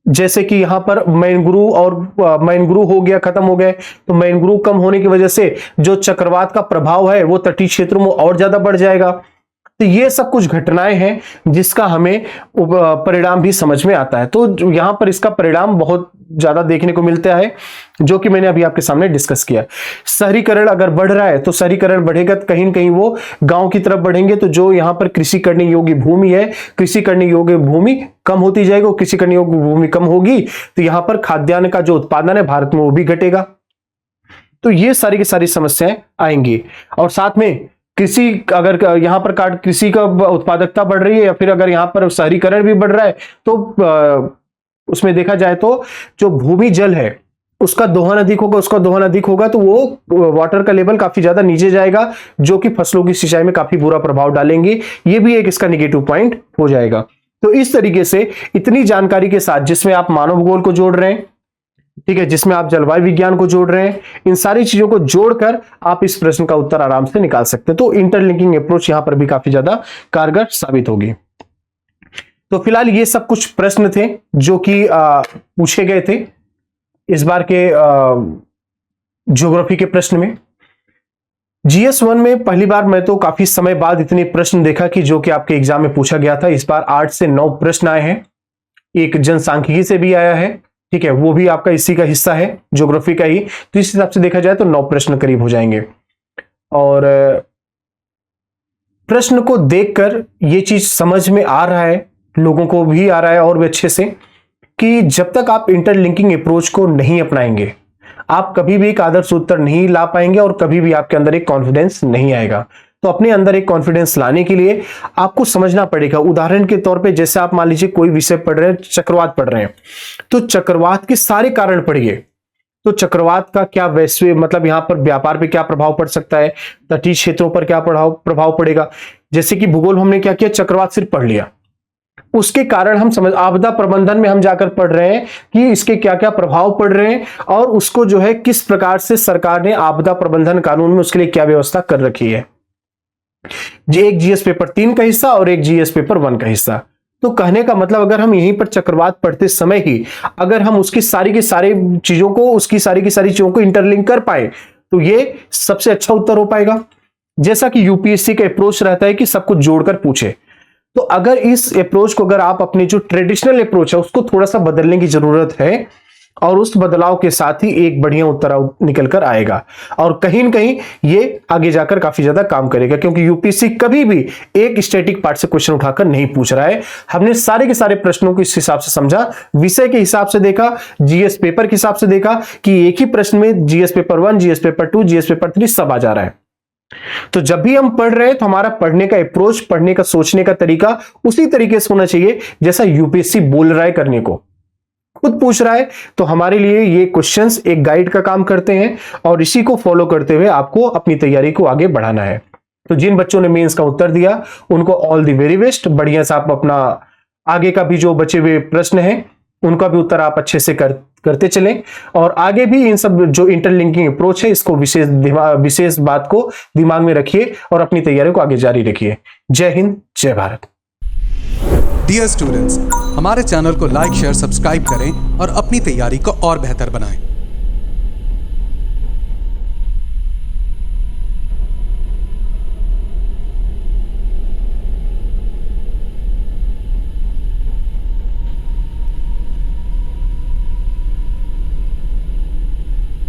जैसे कि यहां पर मैनग्रोव हो गया, खत्म हो गए, तो मैनग्रोव कम होने की वजह से जो चक्रवात का प्रभाव है वो तटीय क्षेत्रों में और ज्यादा बढ़ जाएगा। तो ये सब कुछ घटनाएं हैं जिसका हमें परिणाम भी समझ में आता है। तो यहां पर इसका परिणाम बहुत ज्यादा देखने को मिलता है, जो कि मैंने अभी आपके सामने डिस्कस किया। शहरीकरण अगर बढ़ रहा है, तो शहरीकरण बढ़ेगा तो कहीं न कहीं वो गांव की तरफ बढ़ेंगे, तो जो यहां पर कृषि करने योग्य भूमि है, कृषि करने योग्य भूमि कम होती जाएगी, और कृषि करने योग्य भूमि कम होगी तो यहां पर खाद्यान्न का जो उत्पादन है भारत में वो भी घटेगा। तो ये सारी की सारी समस्याएं आएंगी। और साथ में कृषि, अगर यहां पर कृषि का उत्पादकता बढ़ रही है, या फिर अगर यहां पर शहरीकरण भी बढ़ रहा है, तो उसमें देखा जाए तो जो भूमि जल है उसका दोहन अधिक होगा, तो वो वाटर का लेवल काफी ज्यादा नीचे जाएगा, जो कि फसलों की सिंचाई में काफी बुरा प्रभाव डालेंगे। ये भी एक इसका निगेटिव पॉइंट हो जाएगा। तो इस तरीके से इतनी जानकारी के साथ, जिसमें आप मानव भूगोल को जोड़ रहे हैं, ठीक है, जिसमें आप जलवायु विज्ञान को जोड़ रहे हैं, इन सारी चीजों को जोड़कर आप इस प्रश्न का उत्तर आराम से निकाल सकते हैं। तो इंटरलिंकिंग अप्रोच यहां पर भी काफी ज्यादा कारगर साबित होगी। तो फिलहाल ये सब कुछ प्रश्न थे जो कि पूछे गए थे इस बार के ज्योग्राफी के प्रश्न में। GS1 में पहली बार मैं तो काफी समय बाद इतने प्रश्न देखा कि जो कि आपके एग्जाम में पूछा गया था। इस बार 8 से 9 प्रश्न आए हैं, एक जनसांख्यिकी से भी आया है, ठीक है, वो भी आपका इसी का हिस्सा है, ज्योग्राफी का ही। तो इस हिसाब से देखा जाए तो 9 प्रश्न करीब हो जाएंगे। और प्रश्न को देखकर ये चीज समझ में आ रहा है, लोगों को भी आ रहा है और भी अच्छे से, कि जब तक आप इंटरलिंकिंग अप्रोच को नहीं अपनाएंगे, आप कभी भी एक आदर्श उत्तर नहीं ला पाएंगे, और कभी भी आपके अंदर एक कॉन्फिडेंस नहीं आएगा। तो अपने अंदर एक कॉन्फिडेंस लाने के लिए आपको समझना पड़ेगा। उदाहरण के तौर पे, जैसे आप मान लीजिए कोई विषय पढ़ रहे हैं, चक्रवात पढ़ रहे हैं, तो चक्रवात के सारे कारण पढ़िए। तो चक्रवात का क्या वैश्विक, मतलब यहां पर व्यापार पे क्या प्रभाव पड़ सकता है, तटीय क्षेत्रों पर क्या प्रभाव पड़ेगा। जैसे कि भूगोल हमने क्या किया, चक्रवात सिर्फ पढ़ लिया, उसके कारण हम समझ, आपदा प्रबंधन में हम जाकर पढ़ रहे हैं कि इसके क्या क्या प्रभाव पड़ रहे हैं, और उसको जो है किस प्रकार से सरकार ने आपदा प्रबंधन कानून में उसके लिए क्या व्यवस्था कर रखी है। एक जीएस पेपर 3 का हिस्सा और एक जीएस पेपर 1 का हिस्सा। तो कहने का मतलब अगर हम यहीं पर चक्रवात पढ़ते समय ही अगर हम उसकी सारी की सारी चीजों को इंटरलिंक कर पाए तो ये सबसे अच्छा उत्तर हो पाएगा। जैसा कि यूपीएससी का अप्रोच रहता है कि सब कुछ जोड़कर पूछे, तो अगर इस अप्रोच को अगर आप अपनी जो ट्रेडिशनल अप्रोच है उसको थोड़ा सा बदलने की जरूरत है और उस बदलाव के साथ ही एक बढ़िया उत्तर निकल कर आएगा और कहीं न कहीं ये आगे जाकर काफी ज्यादा काम करेगा, क्योंकि यूपीएससी कभी भी एक स्टैटिक पार्ट से क्वेश्चन उठाकर नहीं पूछ रहा है। हमने सारे के सारे प्रश्नों को इस हिसाब से समझा, विषय के हिसाब से देखा, जीएस पेपर के हिसाब से देखा कि एक ही प्रश्न में GS paper 1, GS paper 2, GS paper 3 सब आ जा रहा है। तो जब भी हम पढ़ रहे हैं तो हमारा पढ़ने का अप्रोच, पढ़ने का सोचने का तरीका उसी तरीके से होना चाहिए जैसा यूपीएससी बोल रहा है करने को, खुद पूछ रहा है। तो हमारे लिए ये क्वेश्चंस एक गाइड का काम करते हैं और इसी को फॉलो करते हुए आपको अपनी तैयारी को आगे बढ़ाना है। तो जिन बच्चों ने मेंस का उत्तर दिया उनको ऑल द वेरी बेस्ट। बढ़िया से आप अपना आगे का भी जो बचे हुए प्रश्न हैं उनका भी उत्तर आप अच्छे से करते चलें और आगे भी इन सब जो इंटरलिंकिंग अप्रोच है इसको विशेष बात को दिमाग में रखिए और अपनी तैयारी को आगे जारी रखिए। जय हिंद, जय भारत। डियर स्टूडेंट्स, हमारे चैनल को लाइक, शेयर, सब्सक्राइब करें और अपनी तैयारी को और बेहतर बनाएं।